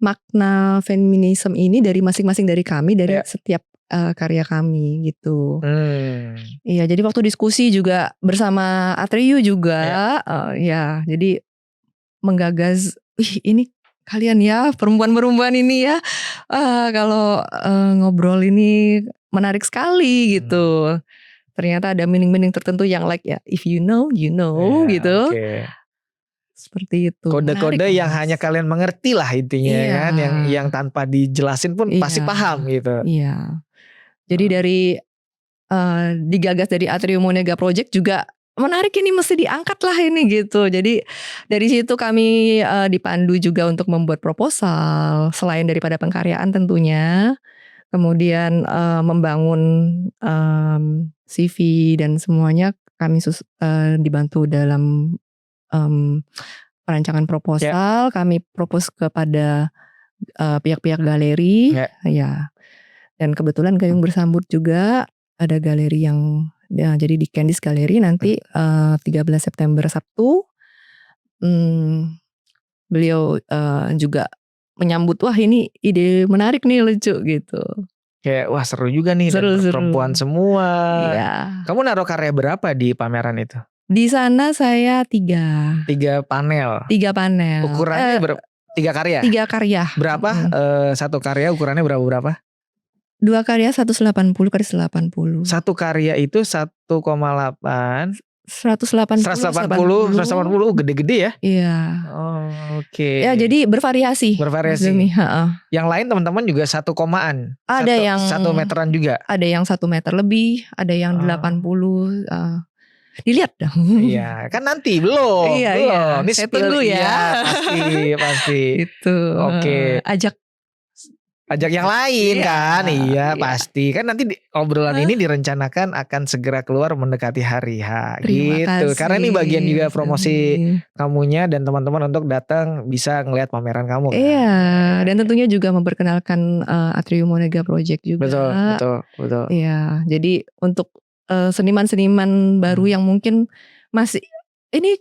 makna feminisme ini dari masing-masing dari kami dari setiap karya kami gitu. Iya, jadi waktu diskusi juga bersama Atriyu juga jadi menggagas, ini kalian ya perempuan-perempuan ini ya kalau ngobrol ini menarik sekali gitu. Ternyata ada meaning-meaning tertentu yang like ya, if you know, you know gitu. Seperti itu. Kode-kode menarik, yang Mas. hanya kalian mengerti lah intinya Iya. kan, yang tanpa dijelasin pun pasti Iya. paham gitu. Iya. Jadi dari digagas dari Atrium Monega Project juga menarik, ini mesti diangkat lah ini gitu. Jadi dari situ kami dipandu juga untuk membuat proposal selain daripada pengkaryaan tentunya. Kemudian membangun CV dan semuanya kami dibantu dalam perancangan proposal. Kami propose kepada pihak-pihak galeri. Ya. Dan kebetulan Gayung bersambut juga ada galeri yang jadi di Candice Galeri nanti 13 September Sabtu. Beliau juga menyambut, wah ini ide menarik nih, lucu gitu. Kayak wah seru juga nih, seru, dan perempuan semua. Iya. Kamu naruh karya berapa di pameran itu? Di sana saya 3 panel. 3 panel. Ukurannya 3 karya? 3 karya. Berapa? Satu karya ukurannya berapa? 2 karya 180 x 80. Satu karya itu 1,8. 180 gede-gede ya? Iya. Oke. Ya jadi bervariasi. Yang lain teman-teman juga 1-an. Ada yang 1 meteran juga. Ada yang 1 meter lebih, ada yang 80. Dilihat dong. Iya, kan nanti belum. Iya. Ini saya tunggu ya. Iya, pasti. Itu. Oke. Ajak yang lain kan. Iya, pasti. Kan nanti obrolan ini direncanakan akan segera keluar mendekati hari H. Gitu. Kasih. Karena ini bagian juga promosi kamunya dan teman-teman untuk datang bisa ngelihat pameran kamu kan. Iya, dan tentunya juga memperkenalkan Atrium Monega Project juga. Betul. Iya, jadi untuk seniman-seniman baru yang mungkin masih ini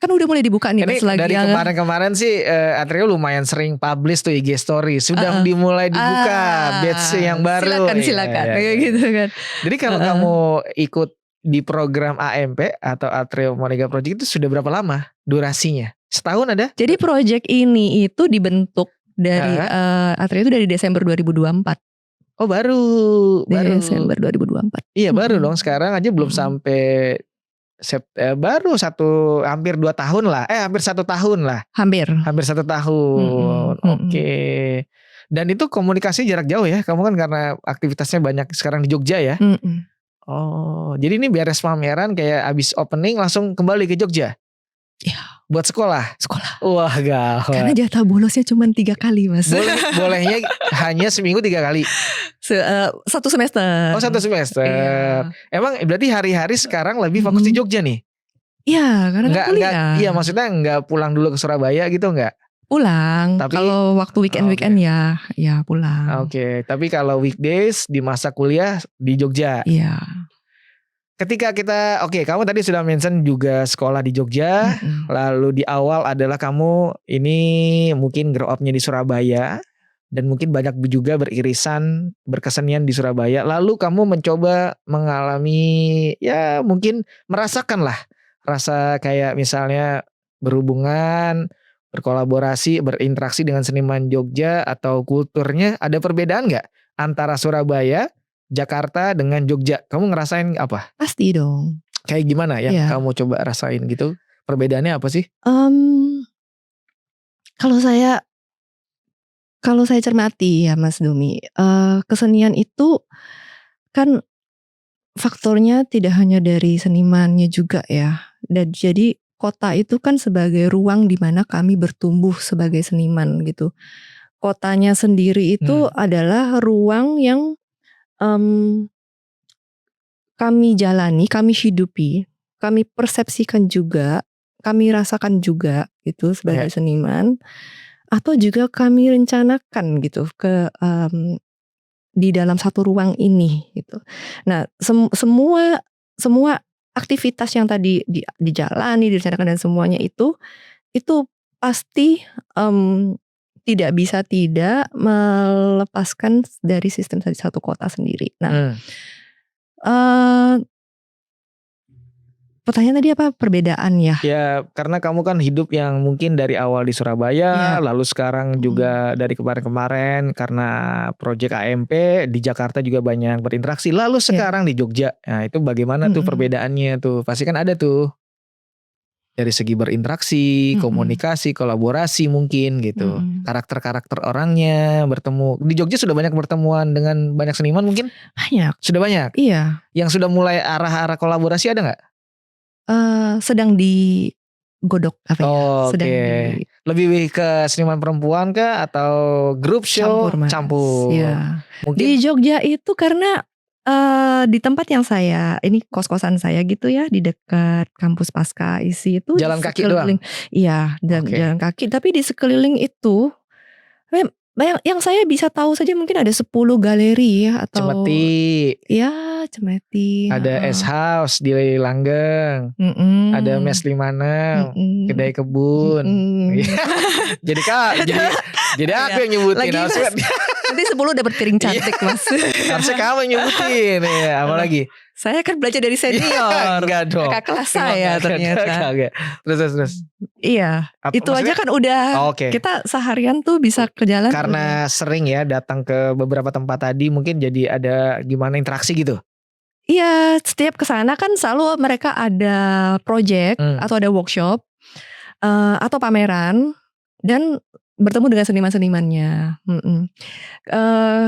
kan udah mulai dibuka nih. Ini dari kemarin-kemarin sih Atrio lumayan sering publish tuh IG story. Sudah dimulai dibuka batch yang baru. Silakan. Kayak gitu kan. Jadi kalau kamu ikut di program AMP atau Atrio Monega Project itu sudah berapa lama durasinya? Setahun ada? Jadi project ini itu dibentuk dari Atrio itu dari Desember 2024. Oh baru. Desember 2024. Iya baru dong, sekarang aja belum sampai baru hampir 2 tahun lah. Hampir 1 tahun lah. Hampir 1 tahun. Oke. Dan itu komunikasi jarak jauh ya. Kamu kan karena aktivitasnya banyak sekarang di Jogja ya. Oh, jadi ini beres pameran kayak abis opening langsung kembali ke Jogja? Iya. Buat sekolah? Wah gawat. Karena jatah bolosnya cuma 3 kali Mas. Bolehnya hanya seminggu 3 kali? 1 semester. Oh 1 semester. Iya. Emang berarti hari-hari sekarang lebih fokus di Jogja nih? Iya, karena kuliah. Iya maksudnya gak pulang dulu ke Surabaya gitu gak? Pulang. Tapi kalau waktu weekend ya pulang. Oke. Tapi kalau weekdays di masa kuliah di Jogja. Iya. Ketika kita kamu tadi sudah mention juga sekolah di Jogja. Lalu di awal adalah kamu ini mungkin grow up-nya di Surabaya. Dan mungkin banyak juga beririsan berkesenian di Surabaya. Lalu kamu mencoba mengalami ya mungkin merasakan lah rasa kayak misalnya berhubungan, berkolaborasi, berinteraksi dengan seniman Jogja atau kulturnya. Ada perbedaan gak antara Surabaya, Jakarta dengan Jogja? Kamu ngerasain apa? Pasti dong. Kayak gimana ya kamu coba rasain gitu? Perbedaannya apa sih? Kalau saya cermati ya Mas Domi, kesenian itu kan faktornya tidak hanya dari senimannya juga ya. Dan jadi kota itu kan sebagai ruang di mana kami bertumbuh sebagai seniman gitu. Kotanya sendiri itu adalah ruang yang kami jalani, kami hidupi, kami persepsikan juga, kami rasakan juga gitu sebagai seniman. Atau juga kami rencanakan gitu ke di dalam satu ruang ini gitu. Nah semua aktivitas yang tadi dijalani, direncanakan dan semuanya itu pasti tidak bisa tidak melepaskan dari sistem satu kota sendiri. Nah Pertanyaan tadi apa? Perbedaan ya? Ya karena kamu kan hidup yang mungkin dari awal di Surabaya, lalu sekarang juga dari kemarin-kemarin karena proyek AMP di Jakarta juga banyak berinteraksi, lalu sekarang di Jogja. Nah itu bagaimana tuh perbedaannya tuh? Pasti kan ada tuh dari segi berinteraksi, komunikasi, kolaborasi mungkin gitu. Karakter-karakter orangnya bertemu. Di Jogja sudah banyak pertemuan dengan banyak seniman mungkin? Banyak. Sudah banyak? Iya. Yang sudah mulai arah-arah kolaborasi ada gak? Sedang digodok apa ya? Sedang lebih ke seniman perempuan kah atau grup show? Campur. Ya. Mungkin di Jogja itu karena di tempat yang ini kos-kosan saya gitu ya, di dekat kampus Pasca ISI itu jalan kaki doang? Iya, dan jalan kaki. Tapi di sekeliling itu yang saya bisa tahu saja mungkin ada 10 galeri ya, atau Cemeti. Ya, Cemeti. Ada S House di Langgeng. Ada Mes 56, Kedai Kebun. Jadi aku yang nyebutin. Nanti 10 dapat piring cantik Mas. Harusnya kamu nyebutin ya. Apalagi saya kan belajar dari senior. Enggak dong. Kakak kelas saya ternyata. Terus. Iya. Itu aja kan udah kita seharian tuh bisa ke jalan. Karena sering ya datang ke beberapa tempat tadi, mungkin jadi ada gimana interaksi gitu. Iya, setiap kesana kan selalu mereka ada project atau ada workshop atau pameran dan bertemu dengan seniman-senimannya.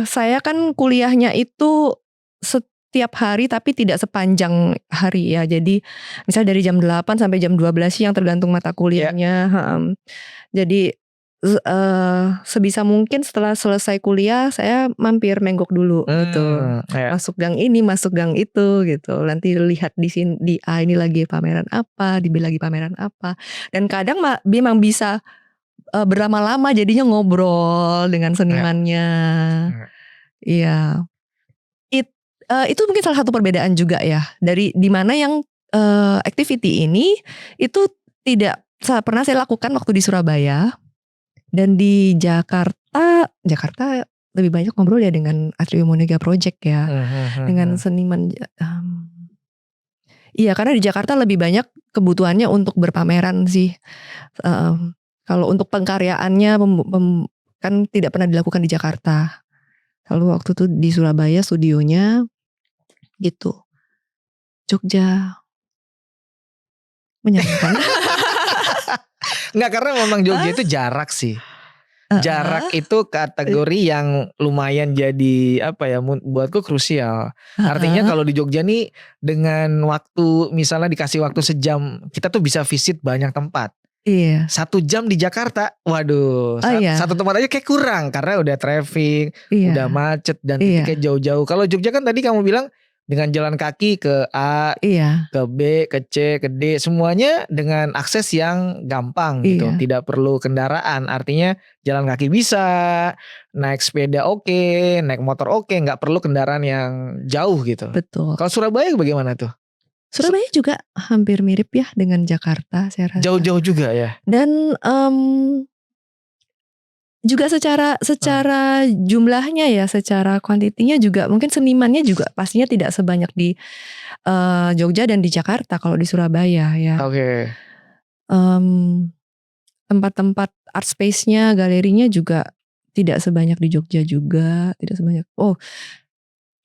Saya kan kuliahnya itu setiap hari tapi tidak sepanjang hari ya. Jadi misalnya dari jam 8 sampai jam 12 siang tergantung mata kuliahnya. Jadi sebisa mungkin setelah selesai kuliah saya mampir menggok dulu gitu. Masuk gang ini, masuk gang itu gitu. Nanti lihat di sini di A ini lagi pameran apa, di B lagi pameran apa. Dan kadang memang bisa berlama-lama jadinya ngobrol dengan senimannya. Iya. Itu mungkin salah satu perbedaan juga ya dari dimana yang activity ini itu tidak pernah saya lakukan waktu di Surabaya. Dan di Jakarta lebih banyak ngobrol ya dengan Atrium Monega Project ya, dengan seniman. Iya, karena di Jakarta lebih banyak kebutuhannya untuk berpameran sih. Kalau untuk pengkaryaannya kan tidak pernah dilakukan di Jakarta. Lalu waktu itu di Surabaya studionya gitu. Jogja menyenangkan. Enggak, karena memang Jogja itu jarak sih. Jarak itu kategori yang lumayan jadi apa ya, buatku krusial. Artinya kalau di Jogja nih dengan waktu misalnya dikasih waktu sejam, kita tuh bisa visit banyak tempat. Iya. 1 jam di Jakarta, waduh, satu tempat aja kayak kurang karena udah traffic, udah macet dan titiknya jauh-jauh. Kalau Jogja kan tadi kamu bilang dengan jalan kaki ke A, ke B, ke C, ke D, semuanya dengan akses yang gampang gitu, tidak perlu kendaraan. Artinya jalan kaki bisa, naik sepeda naik motor nggak perlu kendaraan yang jauh gitu. Betul. Kalau Surabaya bagaimana tuh? Surabaya juga hampir mirip ya dengan Jakarta, saya rasa. Jauh-jauh juga ya. Dan juga secara jumlahnya ya, secara kuantitinya juga mungkin senimannya juga pastinya tidak sebanyak di Jogja dan di Jakarta kalau di Surabaya ya. Tempat-tempat art space-nya, galerinya juga tidak sebanyak di Jogja juga, tidak sebanyak.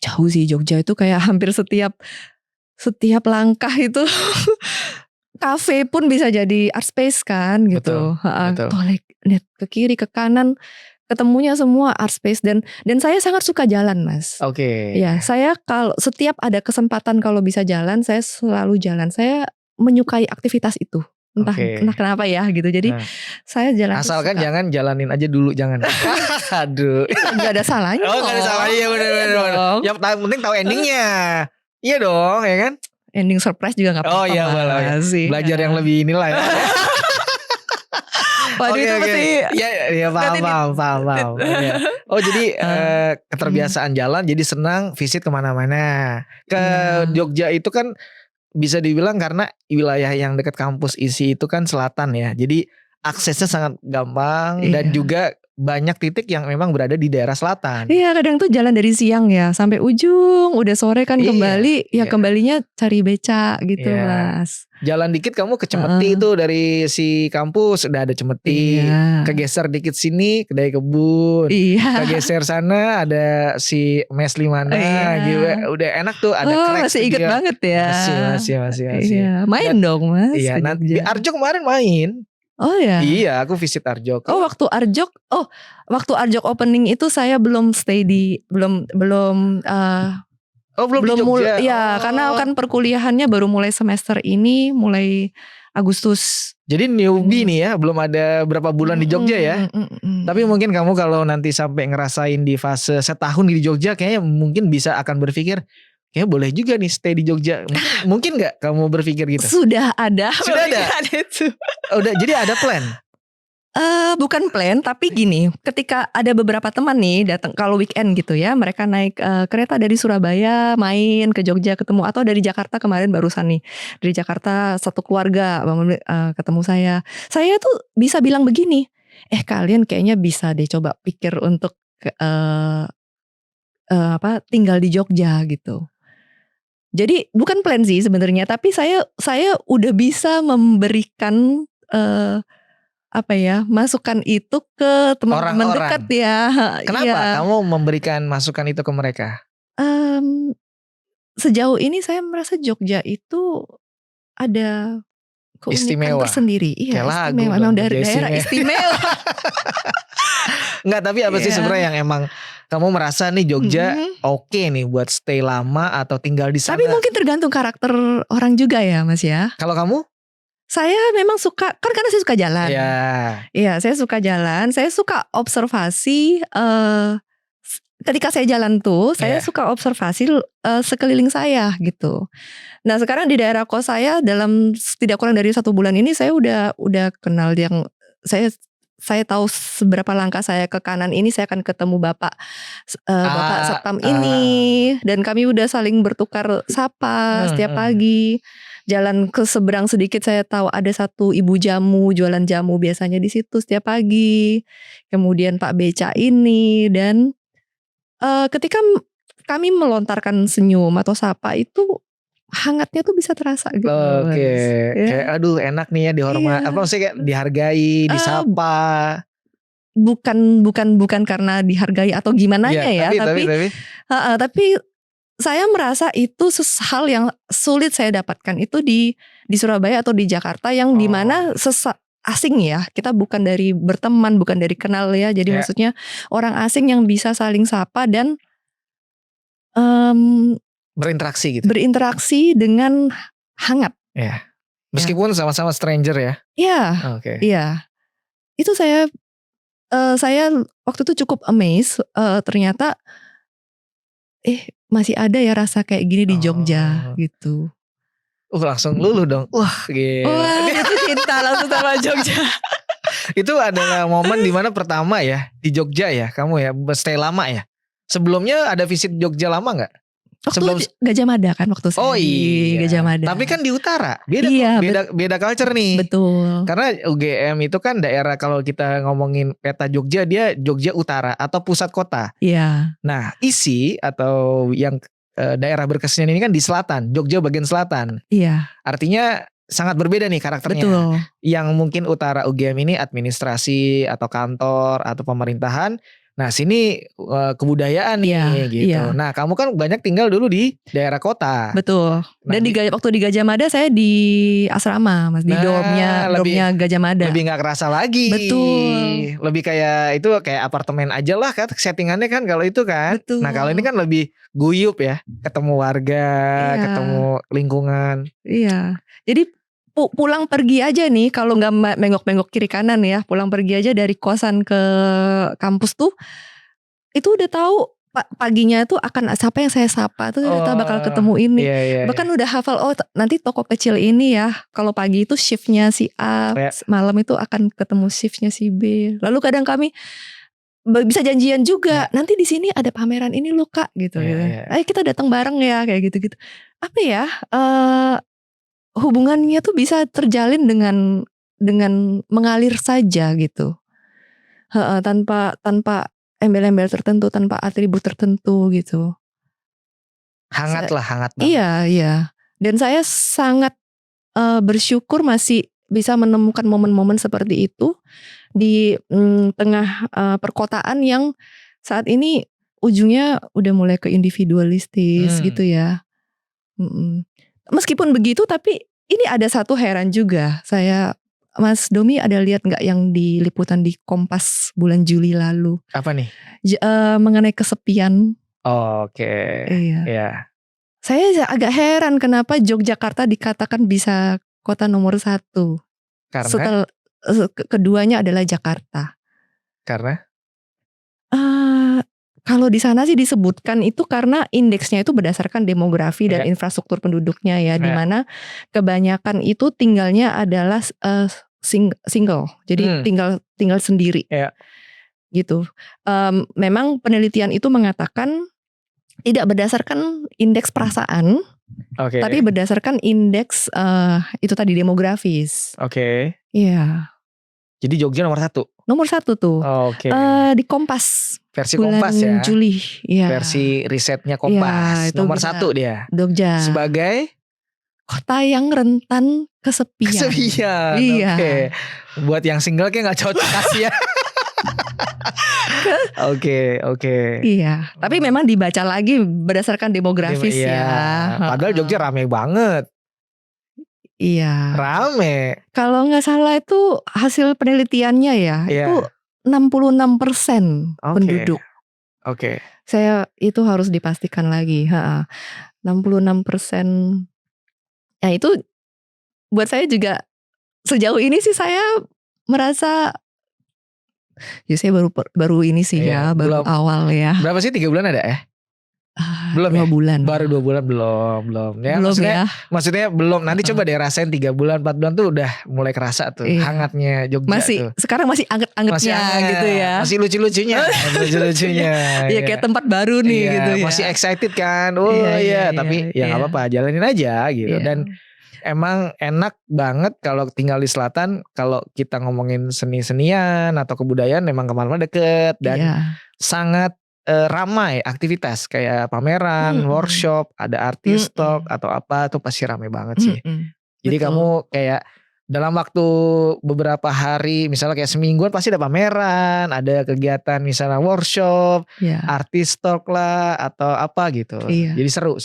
Jauh sih Jogja itu, kayak hampir setiap langkah itu kafe pun bisa jadi art space kan gitu. Betul. Lihat ke kiri ke kanan ketemunya semua art space dan saya sangat suka jalan Mas. Ya, saya kalau setiap ada kesempatan kalau bisa jalan saya selalu jalan. Saya menyukai aktivitas itu. Entah kenapa ya gitu. Jadi saya jalan. Asalkan jangan jalanin aja dulu, jangan. Aduh. Gak ada salahnya. Gak ada salahnya, bener. Yang penting tahu endingnya. Iya dong, ya kan? Ending surprise juga gak apa-apa. Iya, sih. Belajar yang lebih inilah ya. Waduh, itu pasti. Ya paham. Jadi keterbiasaan jalan, jadi senang visit kemana-mana. Ke Jogja itu kan bisa dibilang karena wilayah yang dekat kampus ISI itu kan selatan ya. Jadi aksesnya sangat gampang dan juga banyak titik yang memang berada di daerah selatan. Iya, kadang tuh jalan dari siang ya sampai ujung, udah sore kan kembali, ya kembalinya cari beca gitu, Mas. Jalan dikit kamu ke Cemeti tuh, dari si kampus udah ada Cemeti, kegeser dikit sini kedai kebun, kegeser sana ada si Mes Limana, gitu. Udah enak tuh, ada Crack masih inget banget ya. Masih. Iya, main dong Mas. Iya, di Arjok kemarin main. Oh ya. Iya, aku visit Arjok. Oh, waktu Arjok opening itu saya belum stay di belum di Jogja. Ya, karena kan perkuliahannya baru mulai semester ini, mulai Agustus. Jadi newbie nih ya, belum ada berapa bulan di Jogja ya. Tapi mungkin kamu kalau nanti sampai ngerasain di fase setahun di Jogja, kayaknya mungkin bisa akan berpikir, kayaknya boleh juga nih stay di Jogja. Mungkin gak kamu berpikir gitu? Sudah ada. Itu. Udah, jadi ada plan? Bukan plan, tapi gini, ketika ada beberapa teman nih datang kalau weekend gitu ya, mereka naik kereta dari Surabaya main ke Jogja ketemu, atau dari Jakarta kemarin barusan nih, dari Jakarta satu keluarga ketemu saya tuh bisa bilang begini, kalian kayaknya bisa deh coba pikir untuk tinggal di Jogja gitu. Jadi bukan plan sih sebenarnya, tapi saya udah bisa memberikan masukan itu ke teman-teman dekat ya. Kenapa kamu memberikan masukan itu ke mereka? Sejauh ini saya merasa Jogja itu ada keunikan tersendiri. Iya, istimewa. Memang dari daerah istimewa. Enggak, tapi apa sih sebenarnya yang emang kamu merasa nih Jogja oke nih buat stay lama atau tinggal di sana? Tapi mungkin tergantung karakter orang juga ya, Mas ya. Kalau kamu? Saya memang suka, kan karena saya suka jalan. Iya, saya suka jalan, saya suka observasi. Ketika saya jalan tuh, saya suka observasi sekeliling saya gitu. Nah, sekarang di daerah kos saya dalam tidak kurang dari 1 bulan ini saya udah kenal yang saya tahu seberapa langkah saya ke kanan ini saya akan ketemu Bapak Satpam ini, dan kami udah saling bertukar sapa setiap pagi. Jalan ke seberang sedikit saya tahu ada satu ibu jamu, jualan jamu biasanya di situ setiap pagi. Kemudian Pak Beca ini, dan ketika kami melontarkan senyum atau sapa itu hangatnya tuh bisa terasa gitu. Oke. Kayak aduh enak nih ya dihormat, apa maksudnya kayak dihargai, disapa. Bukan karena dihargai atau gimana ya, tapi saya merasa itu hal yang sulit saya dapatkan itu di Surabaya atau di Jakarta, yang dimana asing ya, kita bukan dari berteman, bukan dari kenal ya, jadi maksudnya orang asing yang bisa saling sapa dan berinteraksi gitu. Berinteraksi dengan hangat. Ya. Meskipun sama-sama stranger ya. Iya. Oke. Iya. Itu saya waktu itu cukup amazed, ternyata masih ada ya rasa kayak gini di Jogja gitu. Langsung luluh dong. Wah, gila. Wah, itu cinta langsung sama Jogja. Itu adalah momen dimana pertama ya di Jogja ya, kamu ya stay lama ya. Sebelumnya ada visit Jogja lama gak? Waktu Gajah Mada kan waktu saya di Gajah Mada. Tapi kan di utara, beda culture nih. Betul. Karena UGM itu kan daerah, kalau kita ngomongin peta Jogja, dia Jogja Utara atau pusat kota. Iya. Nah, isi atau yang daerah berkesenian ini kan di selatan, Jogja bagian selatan. Iya. Artinya sangat berbeda nih karakternya. Betul. Yang mungkin utara UGM ini administrasi atau kantor atau pemerintahan. Nah, sini kebudayaan nih gitu. Iya. Nah, kamu kan banyak tinggal dulu di daerah kota. Betul. Dan waktu di Gajah Mada saya di asrama, Mas, di dormnya Gajah Mada. Lebih gak kerasa lagi. Betul. Lebih kayak itu kayak apartemen aja lah kan settingannya kan kalau itu kan. Betul. Nah, kalau ini kan lebih guyup ya, ketemu warga, ketemu lingkungan. Iya. Jadi pulang pergi aja nih, kalau nggak mengok-mengok kiri kanan ya, pulang pergi aja dari kosan ke kampus tuh, itu udah tahu paginya tuh akan siapa yang saya sapa tuh, kita bakal ketemu ini. Bahkan udah hafal, nanti toko kecil ini ya, kalau pagi itu shiftnya si A, malam itu akan ketemu shiftnya si B. Lalu kadang kami bisa janjian juga, nanti di sini ada pameran ini loh Kak gitu. Ayo kita datang bareng ya, kayak gitu-gitu. Apa ya? Hubungannya tuh bisa terjalin dengan mengalir saja gitu. tanpa embel-embel tertentu, tanpa atribut tertentu gitu. Hangat banget. Iya. Dan saya sangat bersyukur masih bisa menemukan momen-momen seperti itu di tengah perkotaan yang saat ini ujungnya udah mulai ke individualistis gitu ya. Meskipun begitu, tapi ini ada satu heran juga. Mas Domi ada lihat nggak yang di liputan di Kompas bulan Juli lalu? Apa nih? Mengenai kesepian. Oke. Iya. Saya agak heran kenapa Yogyakarta dikatakan bisa kota nomor 1. Karena? Setelah keduanya adalah Jakarta. Karena? Kalau di sana sih disebutkan itu karena indeksnya itu berdasarkan demografi dan infrastruktur penduduknya ya, di mana kebanyakan itu tinggalnya adalah single, jadi tinggal sendiri, gitu. Memang penelitian itu mengatakan tidak berdasarkan indeks perasaan, tapi berdasarkan indeks itu tadi demografis. Iya. Jadi Jogja nomor 1. Nomor 1 tuh. Di Kompas. Versi bulan Kompas ya. Juli. Ya. Versi risetnya Kompas. Nomor 1 dia. Jogja. Sebagai kota yang rentan kesepian. Iya. Buat yang single kayak nggak cocok kasihan. Oke. Iya. Tapi memang dibaca lagi berdasarkan demografis ya. Padahal Jogja rame banget. Iya. Rame. Kalau nggak salah itu hasil penelitiannya ya, itu 66% penduduk. Saya itu harus dipastikan lagi. 66%. Ya itu buat saya juga sejauh ini sih saya merasa ya saya baru ini sih baru awal ya. Berapa sih 3 bulan ada ya? Belum 2 bulan. Baru 2 bulan belum ya. Belum maksudnya belum. Nanti coba deh rasain 3 bulan 4 bulan tuh udah mulai kerasa tuh hangatnya Jogja tuh. Sekarang masih anget-angetnya gitu ya. Masih lucu-lucunya. Ya kayak tempat baru nih gitu ya. Masih excited kan. Tapi ya nggak apa-apa, jalanin aja gitu. Dan emang enak banget kalau tinggal di selatan. Kalau kita ngomongin seni-senian atau kebudayaan, memang kemana-mana deket dan sangat ramai aktivitas kayak pameran, workshop, ada artis talk atau apa tuh pasti ramai banget sih. Jadi kamu kayak dalam waktu beberapa hari, misalnya kayak semingguan pasti ada pameran, ada kegiatan misalnya workshop, artis talk lah atau apa gitu. Jadi seru.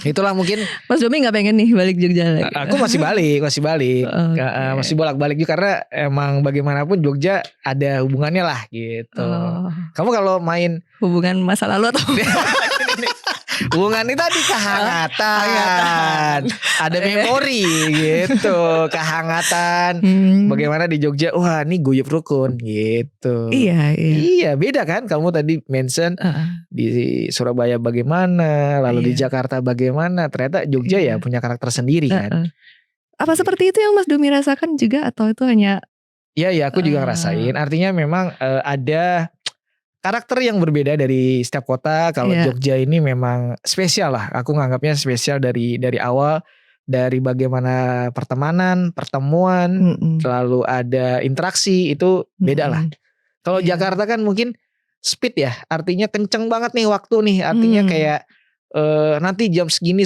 Itulah mungkin. Mas Domi gak pengen nih balik Jogja lagi? Aku masih balik. Masih bolak-balik juga karena emang bagaimanapun Jogja ada hubungannya lah gitu. Kamu kalau main hubungan masa lalu atau hubungan itu tadi kehangatan. Ada memori gitu, kehangatan. Bagaimana di Jogja, wah ini guyup rukun gitu. Iya, beda kan kamu tadi mention di Surabaya bagaimana, lalu di Jakarta bagaimana. Ternyata Jogja ya punya karakter sendiri kan. Apa seperti itu yang Mas Domi rasakan juga atau itu hanya? Iya, aku juga ngerasain. Artinya memang ada karakter yang berbeda dari setiap kota. Kalau Jogja ini memang spesial lah. Aku nganggapnya spesial dari awal. Dari bagaimana pertemuan, selalu ada interaksi, itu beda lah. Kalau Jakarta kan mungkin speed ya. Artinya kenceng banget nih waktu nih. Artinya kayak nanti jam segini.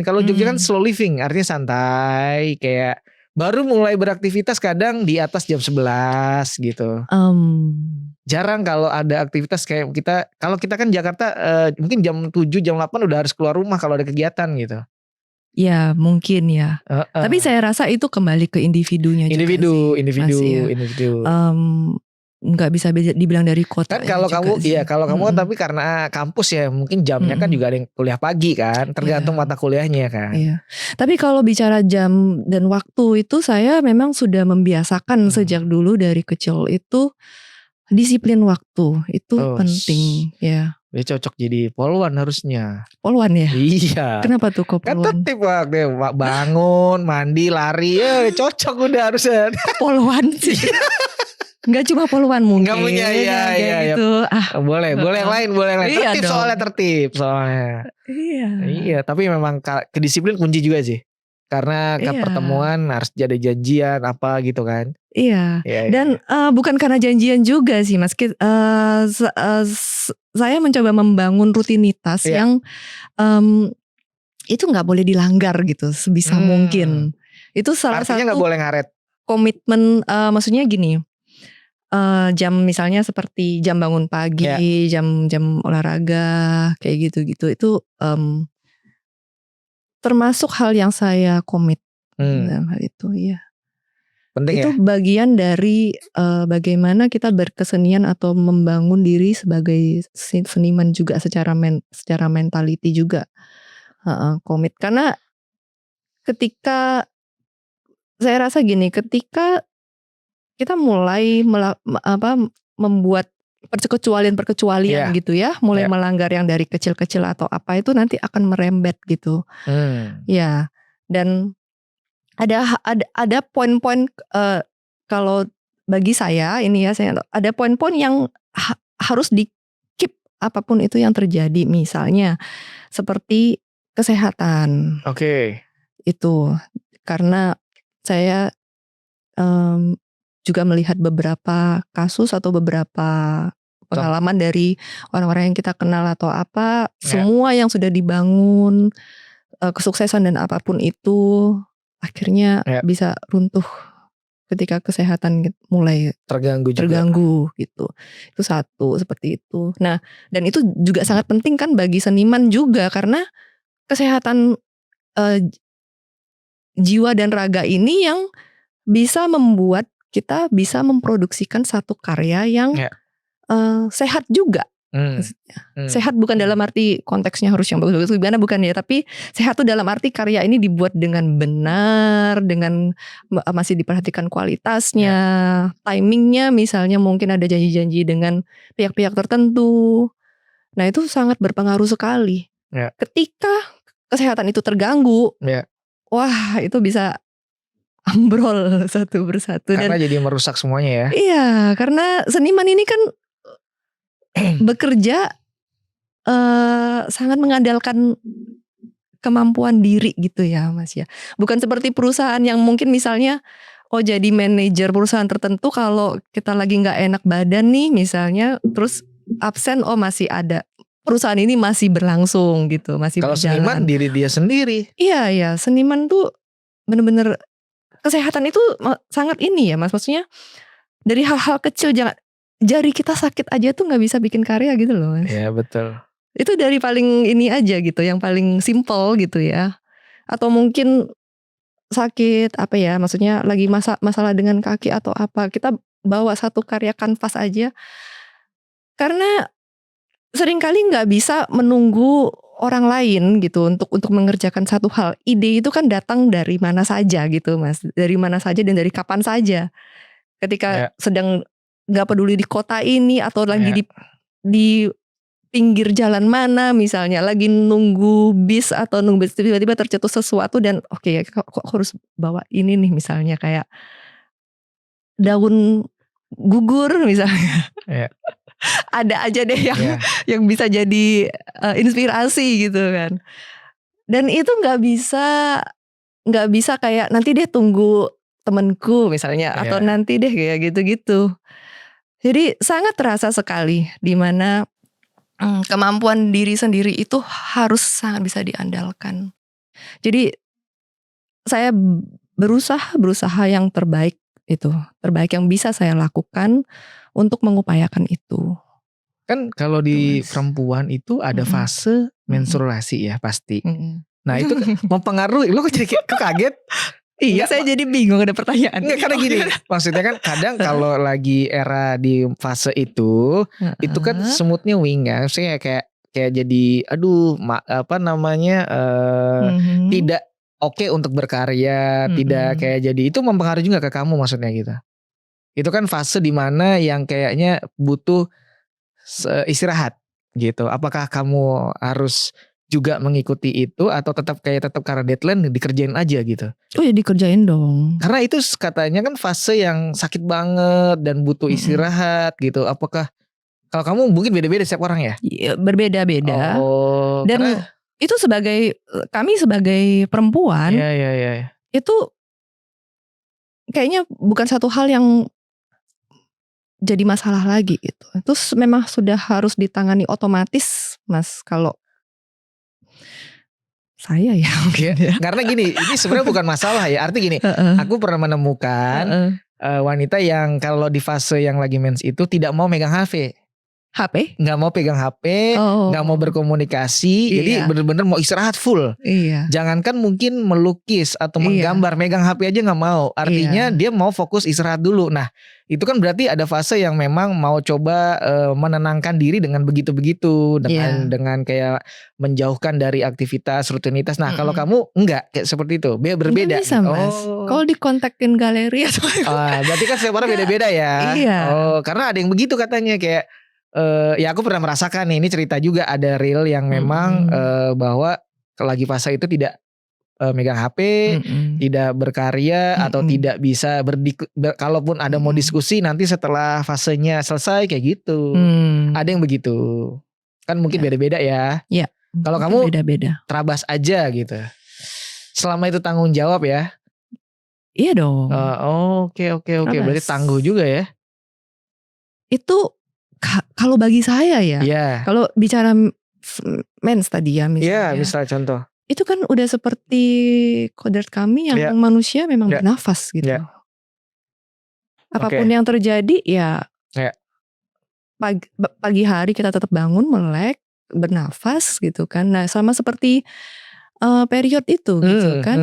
Kalau Jogja kan slow living. Artinya santai. Kayak baru mulai beraktivitas kadang di atas jam 11 gitu. Jarang kalau ada aktivitas kayak kita. Kalau kita kan Jakarta mungkin jam 7 jam 8 udah harus keluar rumah kalau ada kegiatan gitu. Ya mungkin ya. Tapi saya rasa itu kembali ke individunya juga sih. Individu. Nggak bisa dibilang dari kota. Kan kalau kamu kamu kan tapi karena kampus ya mungkin jamnya kan juga ada yang kuliah pagi kan. Tergantung mata kuliahnya kan. Iya. Tapi kalau bicara jam dan waktu itu saya memang sudah membiasakan sejak dulu dari kecil itu. Disiplin waktu itu penting ya. Dia cocok jadi polwan harusnya. Polwan ya? Iya. Kenapa tuh kok polwan? Kan tertib waktu bangun, mandi, lari, cocok udah harusnya. Polwan sih. Enggak cuma polwan mungkin. Enggak punya gitu. Boleh yang lain. Iya tertib soalnya. Iya, tapi memang kedisiplin kunci juga sih. Karena pertemuan harus ada janjian apa gitu kan. Iya. Dan bukan karena janjian juga sih Mas. Saya mencoba membangun rutinitas yang itu nggak boleh dilanggar gitu sebisa mungkin. Itu salah Artinya satu nggak boleh ngaret. Komitmen, maksudnya gini. Jam misalnya seperti jam bangun pagi, jam olahraga kayak gitu-gitu itu termasuk hal yang saya komit dalam hal itu ya. Penting itu ya? bagian dari bagaimana kita berkesenian atau membangun diri sebagai seniman juga secara mentality juga komit. Karena ketika saya rasa gini, ketika kita mulai membuat perkecualian gitu ya, mulai melanggar yang dari kecil-kecil atau apa itu nanti akan merembet gitu. Ya, dan ada poin-poin kalau bagi saya ini ya, saya ada poin-poin yang harus di keep apapun itu yang terjadi, misalnya seperti kesehatan. Itu karena saya juga melihat beberapa kasus atau beberapa pengalaman dari orang-orang yang kita kenal atau apa, semua yang sudah dibangun kesuksesan dan apapun itu akhirnya bisa runtuh ketika kesehatan mulai terganggu gitu. Itu satu seperti itu. Nah, dan itu juga sangat penting kan bagi seniman juga karena kesehatan jiwa dan raga ini yang bisa membuat kita bisa memproduksikan satu karya yang sehat juga. Sehat bukan dalam arti konteksnya harus yang bagus-bagus gimana, bukan ya, tapi sehat tuh dalam arti karya ini dibuat dengan benar, dengan masih diperhatikan kualitasnya, timingnya, misalnya mungkin ada janji-janji dengan pihak-pihak tertentu. Nah itu sangat berpengaruh sekali. Ketika kesehatan itu terganggu, wah itu bisa ambrol satu persatu. Karena jadi merusak semuanya ya. Iya, karena seniman ini kan bekerja sangat mengandalkan kemampuan diri gitu ya Mas ya. Bukan seperti perusahaan yang mungkin misalnya jadi manajer perusahaan tertentu kalau kita lagi gak enak badan nih misalnya, terus absen, masih ada, perusahaan ini masih berlangsung gitu, masih kalau berjalan. Kalau seniman diri dia sendiri. Iya, seniman tuh bener-bener kesehatan itu sangat ini ya Mas, maksudnya dari hal-hal kecil, jangan jari kita sakit aja tuh gak bisa bikin karya gitu loh Mas. Iya betul. Itu dari paling ini aja gitu, yang paling simple gitu ya. Atau mungkin sakit apa ya, maksudnya lagi masalah dengan kaki atau apa, kita bawa satu karya kanvas aja. Karena seringkali gak bisa menunggu orang lain gitu untuk mengerjakan satu hal. Ide itu kan datang dari mana saja gitu Mas, dari mana saja dan dari kapan saja. Ketika sedang gak peduli di kota ini atau lagi di pinggir jalan mana misalnya, lagi nunggu bis atau nunggu bis, tiba-tiba tercetus sesuatu dan kok harus bawa ini nih, misalnya kayak daun gugur misalnya. Ada aja deh yang bisa jadi inspirasi gitu kan. Dan itu nggak bisa kayak nanti deh tunggu temenku misalnya, atau nanti deh kayak gitu-gitu. Jadi sangat terasa sekali di mana kemampuan diri sendiri itu harus sangat bisa diandalkan. Jadi saya berusaha yang terbaik yang bisa saya lakukan untuk mengupayakan itu. Kan kalau di perempuan itu ada fase menstruasi ya pasti. Nah itu mempengaruhi. Lo kok jadi kaget? Iya, saya jadi bingung ada pertanyaan. Enggak, karena gini, maksudnya kan kadang kalau lagi era di fase itu kan semutnya wing ya, maksudnya kayak jadi tidak oke untuk berkarya, tidak kayak jadi, itu mempengaruhi juga ke kamu maksudnya gitu. Itu kan fase dimana yang kayaknya butuh istirahat gitu. Apakah kamu harus juga mengikuti itu atau tetap karena deadline dikerjain aja gitu? Oh ya dikerjain dong. Karena itu katanya kan fase yang sakit banget dan butuh istirahat gitu. Apakah kalau kamu mungkin beda-beda setiap orang ya? Iya, berbeda-beda. Dan karena itu kami sebagai perempuan, iya. itu kayaknya bukan satu hal yang jadi masalah lagi gitu. Terus memang sudah harus ditangani otomatis, Mas, kalau saya ya mungkin ya. Karena gini, ini sebenarnya bukan masalah ya. Artinya gini, aku pernah menemukan wanita yang kalau di fase yang lagi mens itu tidak mau megang HP. HP? Nggak mau pegang HP, nggak mau berkomunikasi, jadi bener-bener mau istirahat full. Iya. Jangankan mungkin melukis atau menggambar, megang HP aja nggak mau. Artinya dia mau fokus istirahat dulu. Nah, itu kan berarti ada fase yang memang mau coba menenangkan diri dengan begitu-begitu, dengan kayak menjauhkan dari aktivitas rutinitas. Nah, kalau kamu enggak kayak seperti itu, berbeda. Nggak bisa, Mas. Kalau dikontakin galeri atau berarti kan setiap orang beda-beda ya. Iya. Karena ada yang begitu katanya kayak ya aku pernah merasakan nih, ini cerita juga ada reel yang memang bahwa lagi fase itu tidak megang HP, tidak berkarya atau tidak bisa kalaupun ada mau diskusi nanti setelah fasenya selesai kayak gitu. Ada yang begitu. Kan mungkin beda-beda ya. Iya. Kalau kamu beda-beda. Terabas aja gitu. Selama itu tanggung jawab ya. Iya dong. Oke. Berarti tangguh juga ya. Itu kalau bagi saya ya, kalau bicara mens tadi ya misalnya. Iya, misalnya contoh. Itu kan udah seperti kodrat kami yang manusia memang bernafas gitu. Apapun yang terjadi ya pagi hari kita tetap bangun, melek, bernafas gitu kan. Nah sama seperti period itu gitu kan.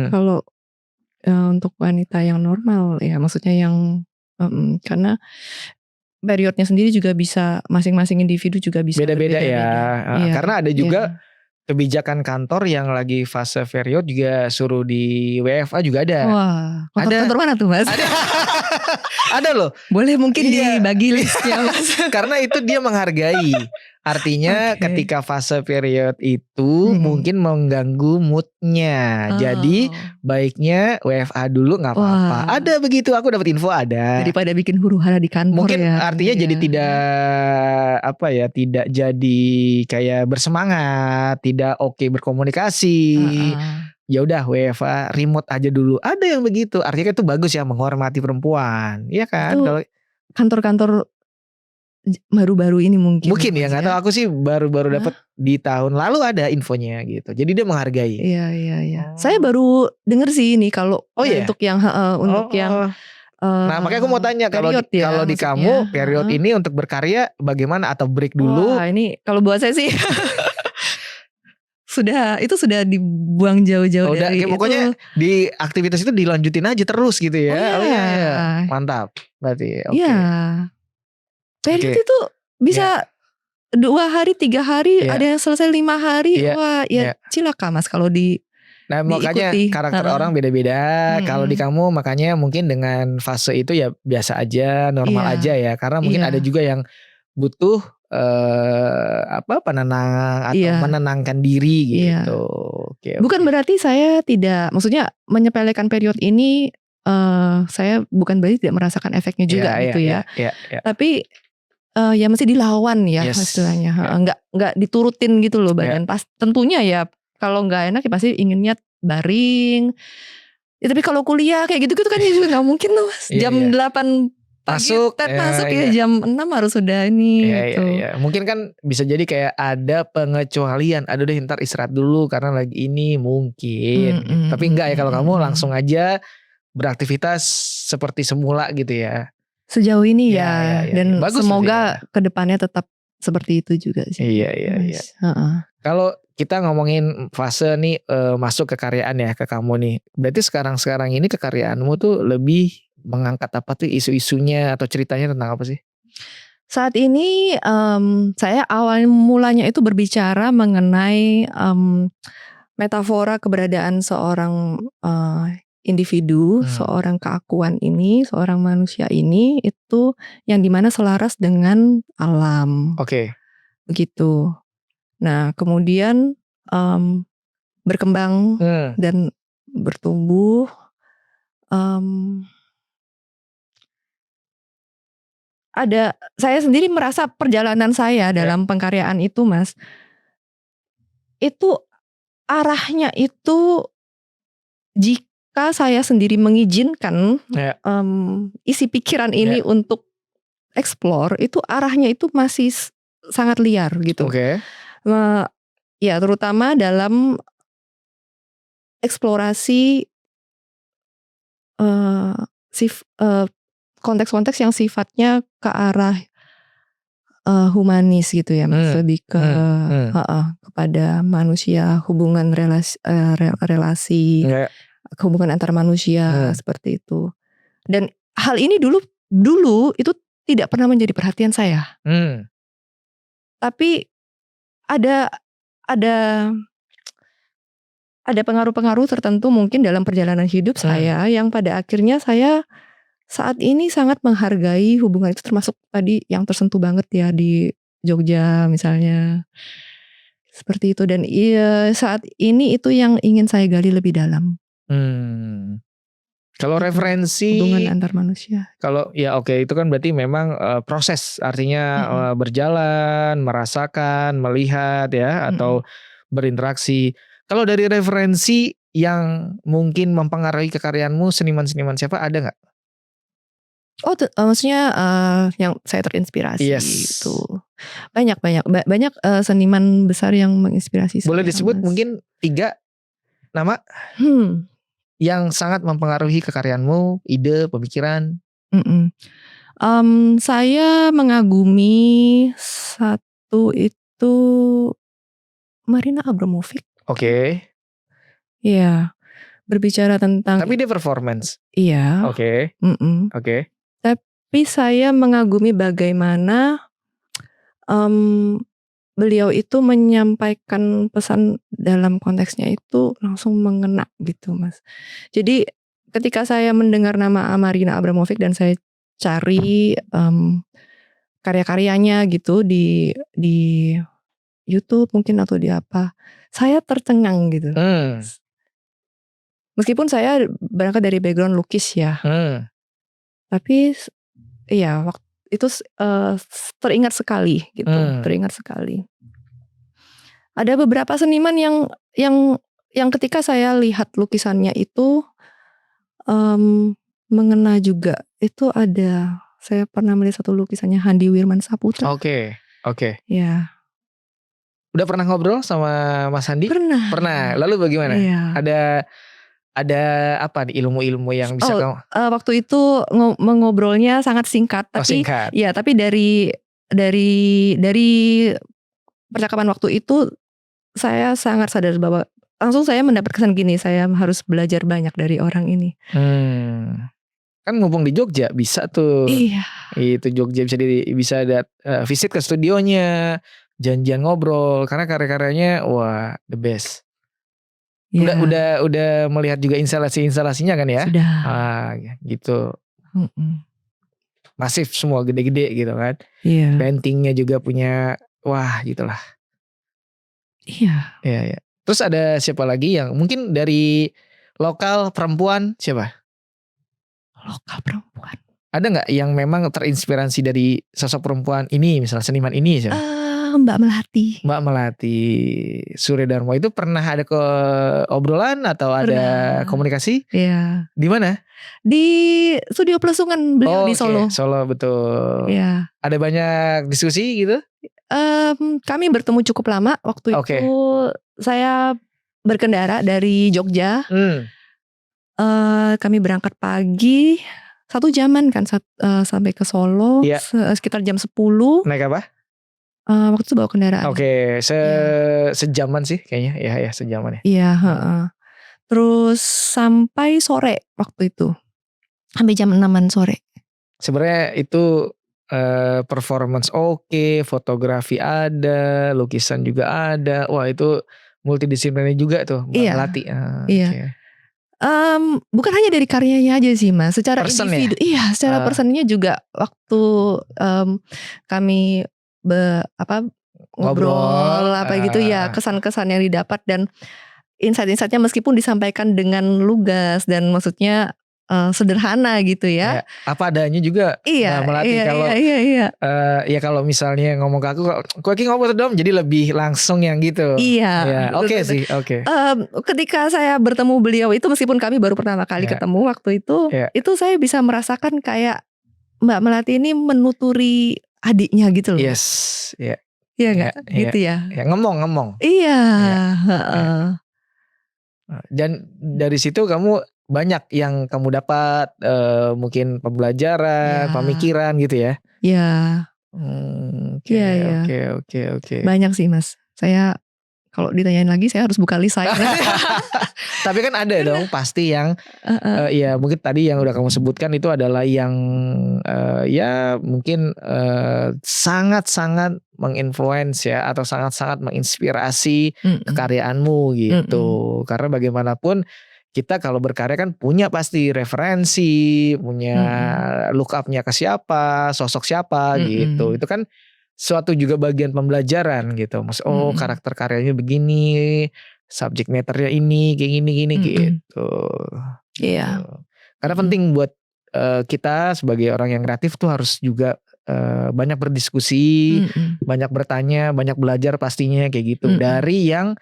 Kalau untuk wanita yang normal ya, maksudnya yang karena periodnya sendiri juga bisa, masing-masing individu juga bisa beda-beda ya. Karena ada juga kebijakan kantor yang lagi fase period juga suruh di WFA juga ada. Wah, kantor mana tuh, Mas? Ada loh. Boleh mungkin dibagi listnya, Mas. Karena itu dia menghargai. Artinya ketika fase period itu mungkin mengganggu moodnya. Jadi baiknya WFA dulu gak apa-apa. Ada begitu, aku dapat info ada. Daripada bikin huru-hara di kantor mungkin artinya jadi tidak jadi kayak bersemangat, tidak berkomunikasi. Ya udah WFA remote aja dulu. Ada yang begitu. Artinya itu bagus ya, menghormati perempuan. Iya kan? Kalau kantor-kantor baru-baru ini mungkin ya nggak tahu, aku sih baru-baru dapat di tahun lalu ada infonya gitu. Jadi dia menghargai. Iya. Saya baru denger sih ini kalau untuk yang yang nah makanya aku mau tanya kalau di kamu period ini untuk berkarya bagaimana, atau break dulu? Wah, ini kalau buat saya sih itu sudah dibuang jauh-jauh dari pokoknya di aktivitas itu dilanjutin aja terus gitu ya. Mantap berarti. Period itu bisa 2 hari, 3 hari, ada yang selesai 5 hari. Wah, cilaka Mas kalau diikuti. Nah makanya karakter orang beda-beda. Kalau di kamu makanya mungkin dengan fase itu ya biasa aja, normal aja ya. Karena mungkin ada juga yang butuh penenang atau menenangkan diri gitu. Bukan berarti saya tidak, maksudnya menyepelekan period ini. Saya bukan berarti tidak merasakan efeknya juga gitu ya. Tapi ya mesti dilawan ya istilahnya. Nggak diturutin gitu loh badan. Pas tentunya ya kalau nggak enak ya pasti inginnya baring. Ya, tapi kalau kuliah kayak gitu-gitu kan ya juga nggak mungkin loh, Mas. Jam 8 pagi masuk jam 6 harus sudah ini gitu. Mungkin kan bisa jadi kayak ada pengecualian. Aduh deh ntar istirahat dulu karena lagi ini mungkin. Tapi enggak ya, kalau kamu langsung aja beraktivitas seperti semula gitu ya. Sejauh ini dan bagus, semoga kedepannya tetap seperti itu juga sih. Iya. Kalau kita ngomongin fase nih masuk kekaryaan ya ke kamu nih. Berarti sekarang ini kekaryaanmu tuh lebih mengangkat apa tuh isu-isunya atau ceritanya tentang apa sih? Saat ini saya awal mulanya itu berbicara mengenai metafora keberadaan seorang individu, seorang keakuan ini, seorang manusia ini itu yang dimana selaras dengan alam. Begitu. Nah kemudian berkembang dan bertumbuh. Saya sendiri merasa perjalanan saya dalam pengkaryaan itu, Mas, itu arahnya itu ketika saya sendiri mengizinkan isi pikiran ini untuk explore, itu arahnya itu masih sangat liar gitu. Ya terutama dalam eksplorasi konteks-konteks yang sifatnya ke arah humanis gitu ya Mas, lebih ke kepada manusia, hubungan relasi hubungan antar manusia seperti itu. Dan hal ini dulu itu tidak pernah menjadi perhatian saya. Tapi ada pengaruh-pengaruh tertentu mungkin dalam perjalanan hidup saya yang pada akhirnya saya saat ini sangat menghargai hubungan itu, termasuk tadi yang tersentuh banget ya di Jogja misalnya. Seperti itu, dan saat ini itu yang ingin saya gali lebih dalam. Kalau referensi hubungan antar manusia. Kalau itu kan berarti memang proses, artinya berjalan, merasakan, melihat ya, atau berinteraksi. Kalau dari referensi yang mungkin mempengaruhi kekaryaanmu, seniman-seniman siapa, ada nggak? Maksudnya yang saya terinspirasi itu banyak seniman besar yang menginspirasi saya. Boleh disebut mungkin 3 nama yang sangat mempengaruhi kekaryaanmu, ide, pemikiran? Saya mengagumi satu itu Marina Abramovic. Iya, berbicara tentang. Tapi dia performance. Iya. Tapi saya mengagumi bagaimana beliau itu menyampaikan pesan dalam konteksnya itu langsung mengena gitu Mas. Jadi ketika saya mendengar nama Marina Abramovic dan saya cari karya-karyanya gitu di YouTube mungkin atau di apa, saya tercengang gitu. Meskipun saya berangkat dari background lukis ya, tapi iya waktu itu teringat sekali gitu, teringat sekali. Ada beberapa seniman yang ketika saya lihat lukisannya itu mengena juga. Itu ada, saya pernah melihat satu lukisannya Handi Wirman Saputra. Ya. Udah pernah ngobrol sama Mas Handi? Pernah. Lalu bagaimana? Iya. Ada apa nih ilmu-ilmu yang bisa kamu? Waktu itu mengobrolnya sangat singkat, tapi singkat. Ya, tapi dari percakapan waktu itu saya sangat sadar bahwa langsung saya mendapat kesan gini, saya harus belajar banyak dari orang ini. Kan mumpung di Jogja bisa tuh. Iya. Itu Jogja bisa visit ke studionya, janjian ngobrol, karena karya-karyanya wah the best. Udah melihat juga instalasinya kan ya? Sudah. Gitu. Masif semua, gede-gede gitu kan. Iya. Paintingnya juga punya, wah gitulah. Iya. Iya. Terus ada siapa lagi yang mungkin dari lokal perempuan siapa? Lokal perempuan. Ada nggak yang memang terinspirasi dari sosok perempuan ini, misalnya seniman ini siapa? Mbak Melati Surya Darmo. Itu pernah ada ke obrolan atau ada komunikasi? Iya. Di mana? Di Studio Plesungan beliau di Solo. Solo, betul. Iya. Ada banyak diskusi gitu? Kami bertemu cukup lama. Waktu itu saya berkendara dari Jogja. Kami berangkat pagi 1 jaman kan sampai ke Solo. Sekitar jam 10. Naik apa? Waktu itu bawa kendaraan. Sejaman sih kayaknya. Ya sejaman ya. Iya. Terus sampai sore waktu itu. Sampai jam 6-an sore. Sebenarnya itu performance fotografi ada, lukisan juga ada. Wah itu multidisipliner juga tuh Mbak Melati. Iya. Bukan hanya dari karyanya aja sih Mas. Secara individu. Ya? Iya, secara personnya juga waktu kami ngobrol apa gitu ya, kesan-kesan yang didapat dan insight-insightnya meskipun disampaikan dengan lugas dan maksudnya sederhana gitu ya. Ya, apa adanya juga melatih kalau ya kalau misalnya ngomong ke aku Koki ngomong dong jadi lebih langsung yang gitu. Iya. Ya, oke sih, oke. Ketika saya bertemu beliau itu meskipun kami baru pertama kali ketemu waktu itu saya bisa merasakan kayak Mbak Melati ini menuturi adiknya gitu loh. Yes, ya. Iya enggak? Gitu ya. Ya ngomong. Iya, Dan dari situ kamu banyak yang kamu dapat mungkin pembelajaran, pemikiran gitu ya. Iya. Oke. Banyak sih Mas. Saya kalau ditanyain lagi saya harus buka list saya. Tapi kan ada dong pasti yang ya mungkin tadi yang udah kamu sebutkan itu adalah yang ya mungkin sangat-sangat menginfluence ya atau sangat-sangat menginspirasi kekaryaanmu gitu. Karena bagaimanapun kita kalau berkarya kan punya pasti referensi, punya look up-nya ke siapa, sosok siapa gitu. Itu kan suatu juga bagian pembelajaran gitu. Maksud karakter karyanya begini, subject matter-nya ini kayak gini gitu. Iya. Karena penting buat kita sebagai orang yang kreatif tuh harus juga banyak berdiskusi, banyak bertanya, banyak belajar pastinya kayak gitu dari yang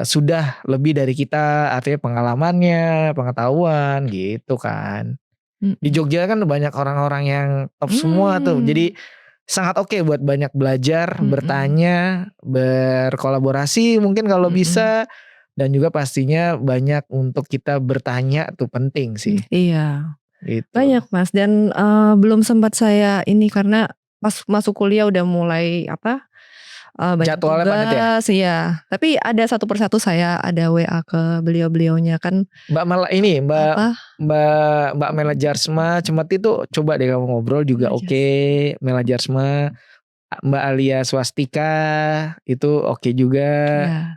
sudah lebih dari kita, artinya pengalamannya, pengetahuan gitu kan. Di Jogja kan banyak orang-orang yang top semua tuh. Jadi sangat oke buat banyak belajar, bertanya, berkolaborasi mungkin kalau bisa. Dan juga pastinya banyak untuk kita bertanya tuh penting sih. Iya. Gitu. Banyak Mas dan belum sempat saya ini karena pas masuk kuliah udah mulai banyak jadwalnya padat ya? Iya. Tapi ada satu persatu saya ada WA ke beliau-beliaunya kan. Mbak Mela Jarsma Cemeti tuh coba deh kamu ngobrol juga oke. Mela Jarsma, Mbak Alia Swastika itu oke juga.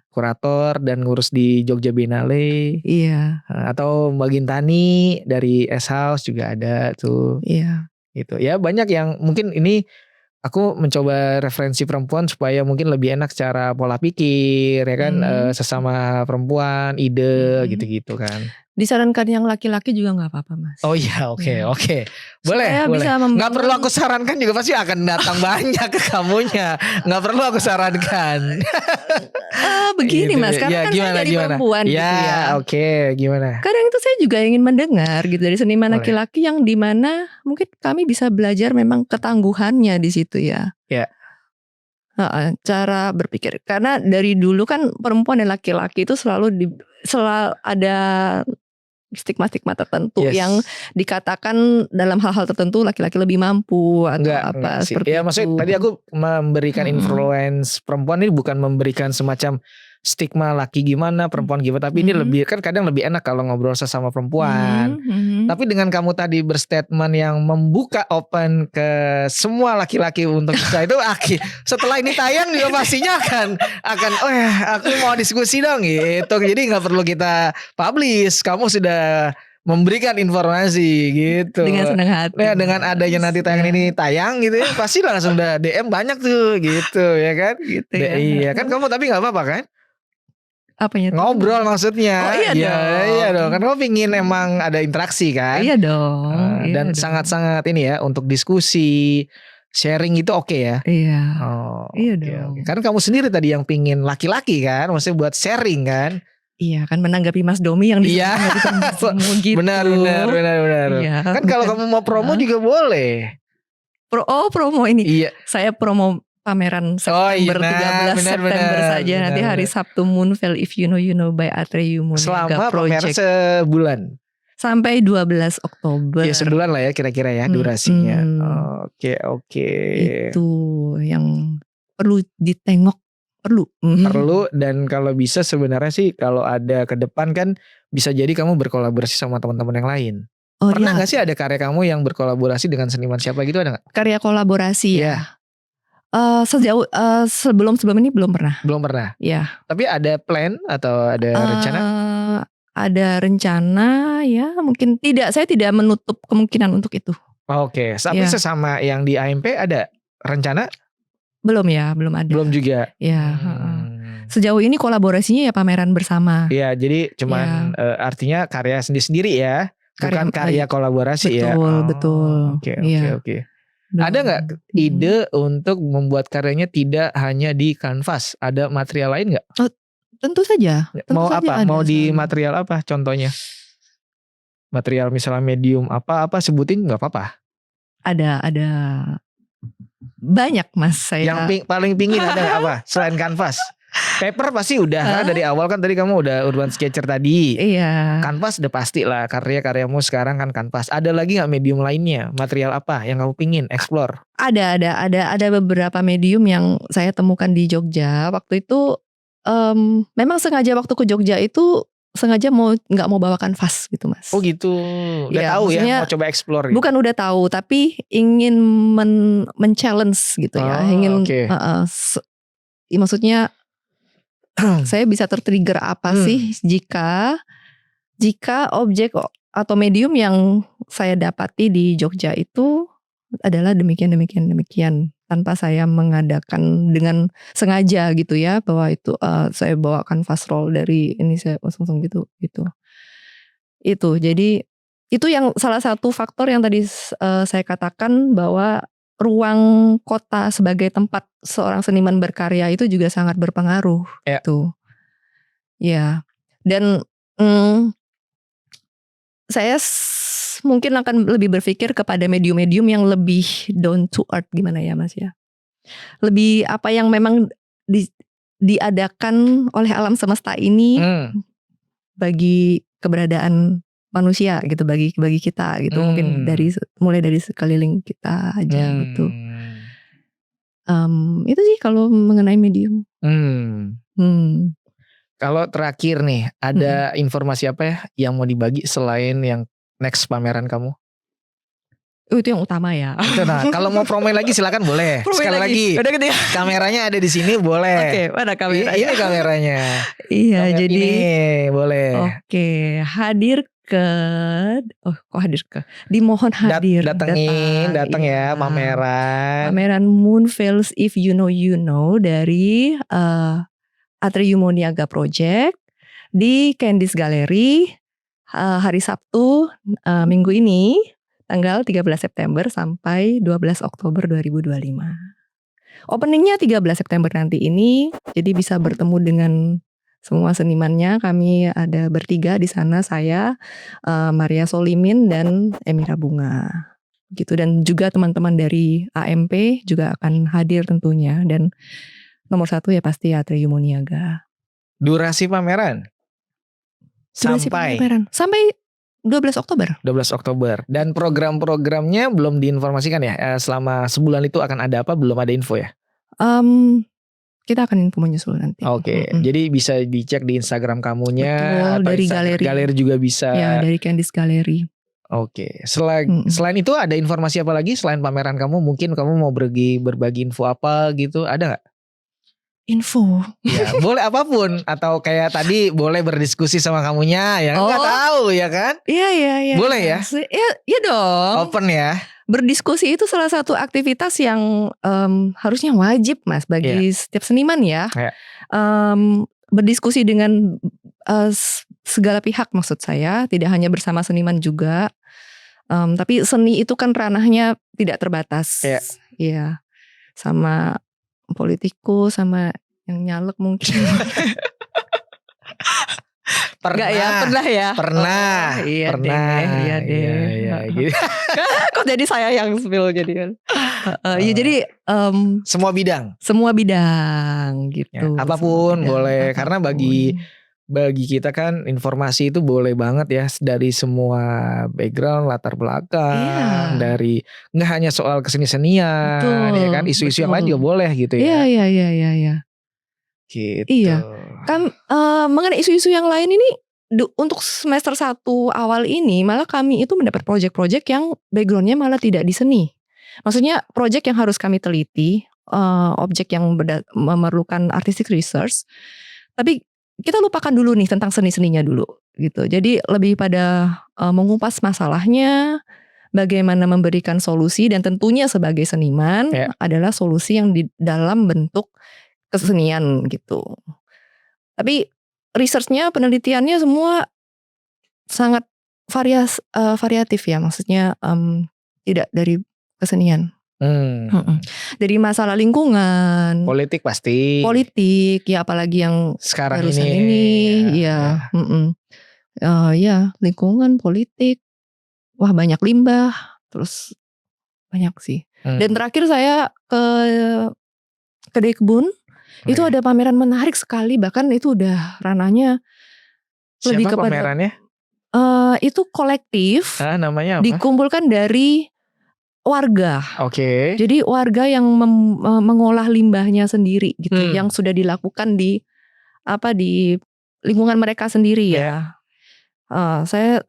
Kurator dan ngurus di Jogja Biennale. Iya. Atau Mbak Gintani dari S House juga ada tuh. Iya. Gitu. Ya banyak yang mungkin ini aku mencoba referensi perempuan supaya mungkin lebih enak cara pola pikir ya kan, sesama perempuan, ide gitu-gitu kan. Disarankan yang laki-laki juga gak apa-apa Mas. Oh iya oke. Boleh. Gak perlu aku sarankan juga pasti akan datang banyak ke kamunya. Gak perlu aku sarankan. Begini gitu, Mas, karena kan saya jadi perempuan gitu ya. Oke, gimana? Kadang itu saya juga ingin mendengar gitu dari seniman laki-laki yang dimana mungkin kami bisa belajar memang ketangguhannya di situ ya. Ya. Cara berpikir. Karena dari dulu kan perempuan dan laki-laki itu selalu ada stigma-stigma tertentu yang dikatakan dalam hal-hal tertentu laki-laki lebih mampu atau apa seperti ya, maksudnya tadi aku memberikan influence perempuan ini bukan memberikan semacam stigma laki gimana perempuan gimana, tapi ini lebih kan kadang lebih enak kalau ngobrol sesama perempuan. Tapi dengan kamu tadi berstatement yang membuka open ke semua laki-laki untuk bisa itu setelah ini tayang juga pastinya akan aku mau diskusi dong gitu. Jadi nggak perlu kita publish, kamu sudah memberikan informasi gitu. Dengan senang hati. Ya, dengan adanya nanti tayang ini tayang gitu ya, pasti langsung udah DM banyak tuh gitu ya kan. Gitu ya. Iya kan kamu tapi nggak apa-apa kan? Apanya tuh? Ngobrol maksudnya. Oh iya dong. Iya dong. Kan kamu pingin emang ada interaksi kan. Iya dong. Dan sangat-sangat ini ya untuk diskusi, sharing itu oke ya. Iya. Iya dong. Karena kamu sendiri tadi yang pingin laki-laki kan, maksudnya buat sharing kan. Iya kan menanggapi Mas Domi yang gitu. Benar. Iya. Kan kalau kamu mau promo juga boleh. Promo ini. Iya. Saya promo pameran September 13 September saja. Nanti hari Sabtu Moonveil If You Know by Atreyu Muniaga Selama pameran sebulan. Sampai 12 Oktober. Ya sebulan lah ya kira-kira ya durasinya. Oke. Itu yang perlu ditengok. Perlu dan kalau bisa sebenarnya sih kalau ada ke depan kan bisa jadi kamu berkolaborasi sama teman-teman yang lain. Pernah gak sih ada karya kamu yang berkolaborasi dengan seniman siapa gitu ada gak? Karya kolaborasi ya? Sejauh sebelum ini belum pernah. Belum pernah. Ya. Tapi ada plan atau ada rencana? Ada rencana ya mungkin tidak. Saya tidak menutup kemungkinan untuk itu. Oke. Tapi sesama yang di AMP ada rencana? Belum ada. Belum juga. Ya. Sejauh ini kolaborasinya ya pameran bersama. Iya. Jadi cuman artinya karya sendiri-sendiri ya. bukan karya kolaborasi ya. Betul. Oke. Ada nggak ide untuk membuat karyanya tidak hanya di kanvas? Ada material lain nggak? Tentu saja. Mau apa? Mau di material apa? Contohnya? Material misalnya medium apa sebutin nggak apa-apa. Ada banyak Mas saya. Yang paling pingin ada nggak apa? Selain kanvas? Paper pasti udah kan dari awal kan tadi kamu udah urban sketcher tadi. Iya. Kanvas udah pasti lah karya-karyamu sekarang kan kanvas. Ada lagi nggak medium lainnya? Material apa yang kamu pingin explore? Ada beberapa medium yang saya temukan di Jogja waktu itu. Memang sengaja waktu ke Jogja itu sengaja nggak mau bawa kanvas gitu Mas. Oh gitu. Udah tahu ya mau coba explore gitu. Bukan udah tahu tapi ingin men-challenge gitu ya. Ingin maksudnya saya bisa tertrigger apa sih jika objek atau medium yang saya dapati di Jogja itu adalah demikian tanpa saya mengadakan dengan sengaja gitu ya, bahwa itu saya bawa kanvas roll dari ini, saya langsung gitu. Itu jadi itu yang salah satu faktor yang tadi saya katakan bahwa ruang kota sebagai tempat seorang seniman berkarya itu juga sangat berpengaruh gitu. Ya. Dan saya mungkin akan lebih berpikir kepada medium-medium yang lebih down to earth, gimana ya Mas ya. Lebih apa yang memang diadakan oleh alam semesta ini bagi keberadaan manusia gitu, bagi kita gitu. Mungkin mulai dari sekeliling kita aja gitu. Itu sih kalau mengenai medium. Kalau terakhir nih, ada informasi apa ya yang mau dibagi selain yang next pameran kamu? Itu yang utama ya. Nah, kalau mau promoin lagi silakan boleh. Sekali lagi. Kameranya ada di sini boleh. Oke, mana kameranya? Ini kameranya. Iya, jadi ini boleh. Oke, dimohon hadir. Datang ya pameran. Pameran Moon Veils If You Know You Know dari Atrium Niaga Project di Candice Gallery hari Sabtu minggu ini tanggal 13 September sampai 12 Oktober 2025. Openingnya 13 September nanti ini, jadi bisa bertemu dengan semua senimannya. Kami ada bertiga di sana, saya, Maria Solimin dan Emira Bunga. Gitu, dan juga teman-teman dari AMP juga akan hadir tentunya, dan nomor 1 ya pasti Atrium Niaga. Durasi pameran? Sampai 12 Oktober. 12 Oktober. Dan program-programnya belum diinformasikan ya? Selama sebulan itu akan ada apa? Belum ada info ya? Kita akan info menyusul nanti. Oke. Jadi bisa dicek di Instagram kamunya. Betul, atau dari galeri. Galeri juga bisa. Ya, dari Candice Gallery. Oke. Selain itu ada informasi apa lagi selain pameran kamu? Mungkin kamu mau berbagi info apa gitu? Ada gak? Info. Ya, boleh apapun, atau kayak tadi boleh berdiskusi sama kamunya ya. Nggak tahu ya kan? Iya. Boleh ya? Iya dong. Open ya. Berdiskusi itu salah satu aktivitas yang harusnya wajib Mas bagi setiap seniman ya. Berdiskusi dengan segala pihak, maksud saya, tidak hanya bersama seniman juga. Tapi seni itu kan ranahnya tidak terbatas. Iya. Sama politikus, sama yang nyalek mungkin. Pernah ya. Iya deh. Gitu. Kok jadi saya yang spill jadi kan. Ya jadi semua bidang gitu. Ya, apapun boleh, karena bagi kita kan informasi itu boleh banget ya, dari semua background, latar belakang, dari nggak hanya soal keseni-senian, ya kan, isu-isu yang lain juga boleh gitu ya. Iya. Gitu. Iya. Kan mengenai isu-isu yang lain ini untuk semester 1 awal ini malah kami itu mendapat proyek-proyek yang backgroundnya malah tidak di seni. Maksudnya proyek yang harus kami teliti, objek yang memerlukan artistic research, tapi kita lupakan dulu nih tentang seni-seninya dulu gitu. Jadi lebih pada mengupas masalahnya, bagaimana memberikan solusi, dan tentunya sebagai seniman adalah solusi yang di dalam bentuk kesenian gitu. Tapi researchnya, penelitiannya semua sangat variatif ya, maksudnya tidak dari kesenian. Dari masalah lingkungan, politik pasti. Politik ya, apalagi yang Sekarang barusan ini ya. Ya lingkungan, politik, wah banyak limbah, terus banyak sih. Dan terakhir saya ke Kedai Kebun, itu ada pameran menarik sekali, bahkan itu udah ranahnya lebih siapa kepada pamerannya? Itu kolektif, namanya apa? Dikumpulkan dari warga. Oke. Jadi warga yang mengolah limbahnya sendiri gitu, yang sudah dilakukan di lingkungan mereka sendiri ya. Saya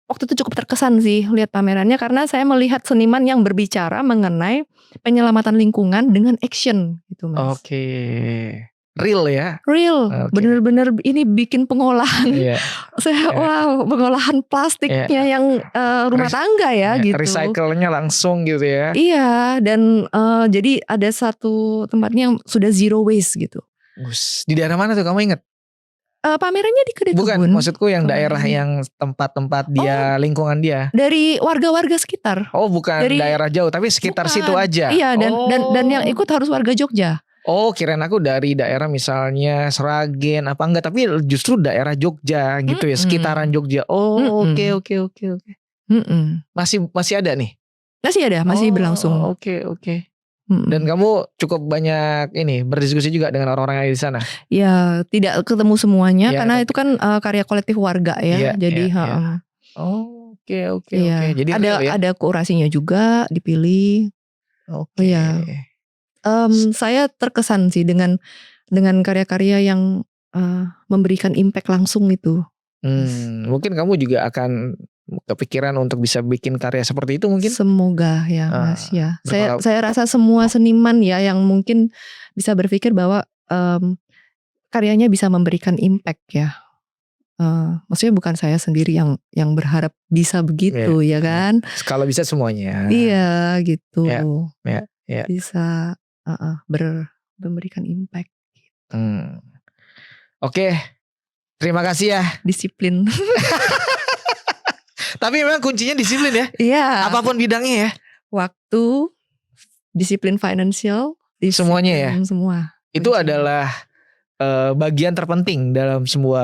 waktu itu cukup terkesan sih lihat pamerannya, karena saya melihat seniman yang berbicara mengenai penyelamatan lingkungan dengan action gitu, Mas. Oke. Real ya? Real, bener-bener ini bikin pengolahan. Wow, pengolahan plastiknya yang rumah tangga ya gitu. Recycle-nya langsung gitu ya. Iya, dan jadi ada satu tempatnya yang sudah zero waste gitu. Di daerah mana tuh, kamu ingat? Pamerannya di Kedai Kebun. Bukan, maksudku yang daerah yang tempat-tempat dia, lingkungan dia. Dari warga-warga sekitar. Oh, bukan dari daerah jauh, tapi sekitar situ aja. Iya, dan yang ikut harus warga Jogja. Oh, kirain aku dari daerah misalnya Sragen apa enggak, tapi justru daerah Jogja gitu ya, sekitaran Jogja. Oh, oke. Masih ada nih? Masih ada, masih berlangsung. Oke. Dan kamu cukup banyak berdiskusi juga dengan orang-orang yang ada di sana? Ya, tidak ketemu semuanya karena itu kan karya kolektif warga ya. Jadi Oke. Jadi ada kurasinya juga dipilih. Oke. Saya terkesan sih dengan karya-karya yang memberikan impact langsung itu. Mungkin kamu juga akan kepikiran untuk bisa bikin karya seperti itu mungkin? Semoga ya, Mas ya. Saya rasa semua seniman ya yang mungkin bisa berpikir bahwa karyanya bisa memberikan impact ya. Maksudnya bukan saya sendiri yang berharap bisa begitu ya kan? Kalau bisa semuanya. Iya gitu. Ya. Bisa memberikan impact. Oke. Terima kasih ya. Disiplin. Tapi memang kuncinya disiplin ya. Iya. Apapun bidangnya ya. Waktu, disiplin finansial, semuanya ya. Semua. Itu adalah bagian terpenting dalam semua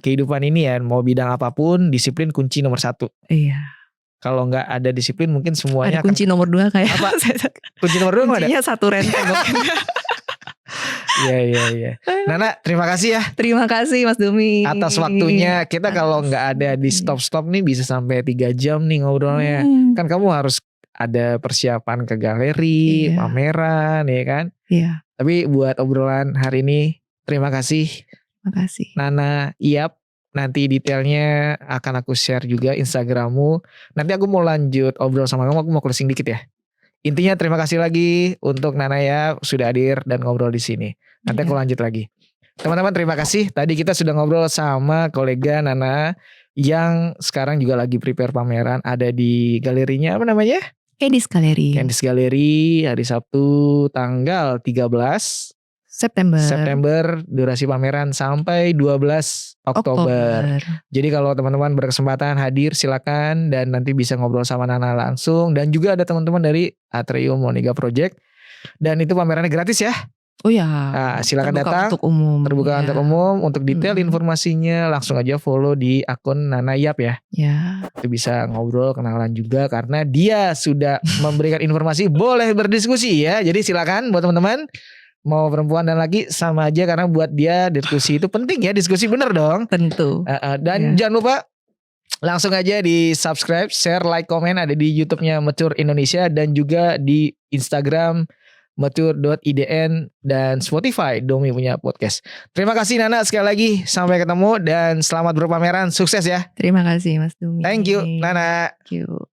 kehidupan ini ya. Mau bidang apapun, disiplin kunci nomor 1. Iya. Kalau nggak ada disiplin mungkin semuanya. Ada kunci nomor 2 kayak. Apa? Kunci nomor 2 ada? Kuncinya 1 renteng. Iya. Nana, terima kasih ya. Terima kasih Mas Domi atas waktunya. Kita kalau nggak ada di stop nih bisa sampai 3 jam nih ngobrolnya. Kan kamu harus ada persiapan ke galeri, pameran ya kan. Iya. Tapi buat obrolan hari ini terima kasih. Terima kasih Nana Iyap. Nanti detailnya akan aku share juga Instagrammu. Nanti aku mau lanjut obrol sama kamu. Aku mau closing dikit ya. Intinya terima kasih lagi untuk Nana ya sudah hadir dan ngobrol di sini. Nanti aku lanjut lagi. Teman-teman terima kasih. Tadi kita sudah ngobrol sama kolega Nana yang sekarang juga lagi prepare pameran, ada di galerinya apa namanya? Candice Gallery. Candice Gallery hari Sabtu tanggal 13 September, durasi pameran sampai 12 Oktober. Jadi kalau teman-teman berkesempatan hadir silakan, dan nanti bisa ngobrol sama Nana langsung, dan juga ada teman-teman dari Atrium Moniga Project, dan itu pamerannya gratis ya. Oh ya. Nah, silakan datang. Untuk umum. Terbuka untuk umum. Untuk detail informasinya langsung aja follow di akun Nana Iyap ya. Ya. Itu bisa ngobrol, kenalan juga karena dia sudah memberikan informasi, boleh berdiskusi ya. Jadi silakan buat teman-teman. Mau perempuan dan laki sama aja, karena buat dia diskusi itu penting ya, diskusi bener dong. Tentu. Dan jangan lupa langsung aja di subscribe, share, like, komen, ada di YouTube-nya Mature Indonesia dan juga di Instagram mature.idn dan Spotify Domi Punya Podcast. Terima kasih Nana sekali lagi, sampai ketemu dan selamat berpameran, sukses ya. Terima kasih Mas Domi. Thank you Nana. Thank you.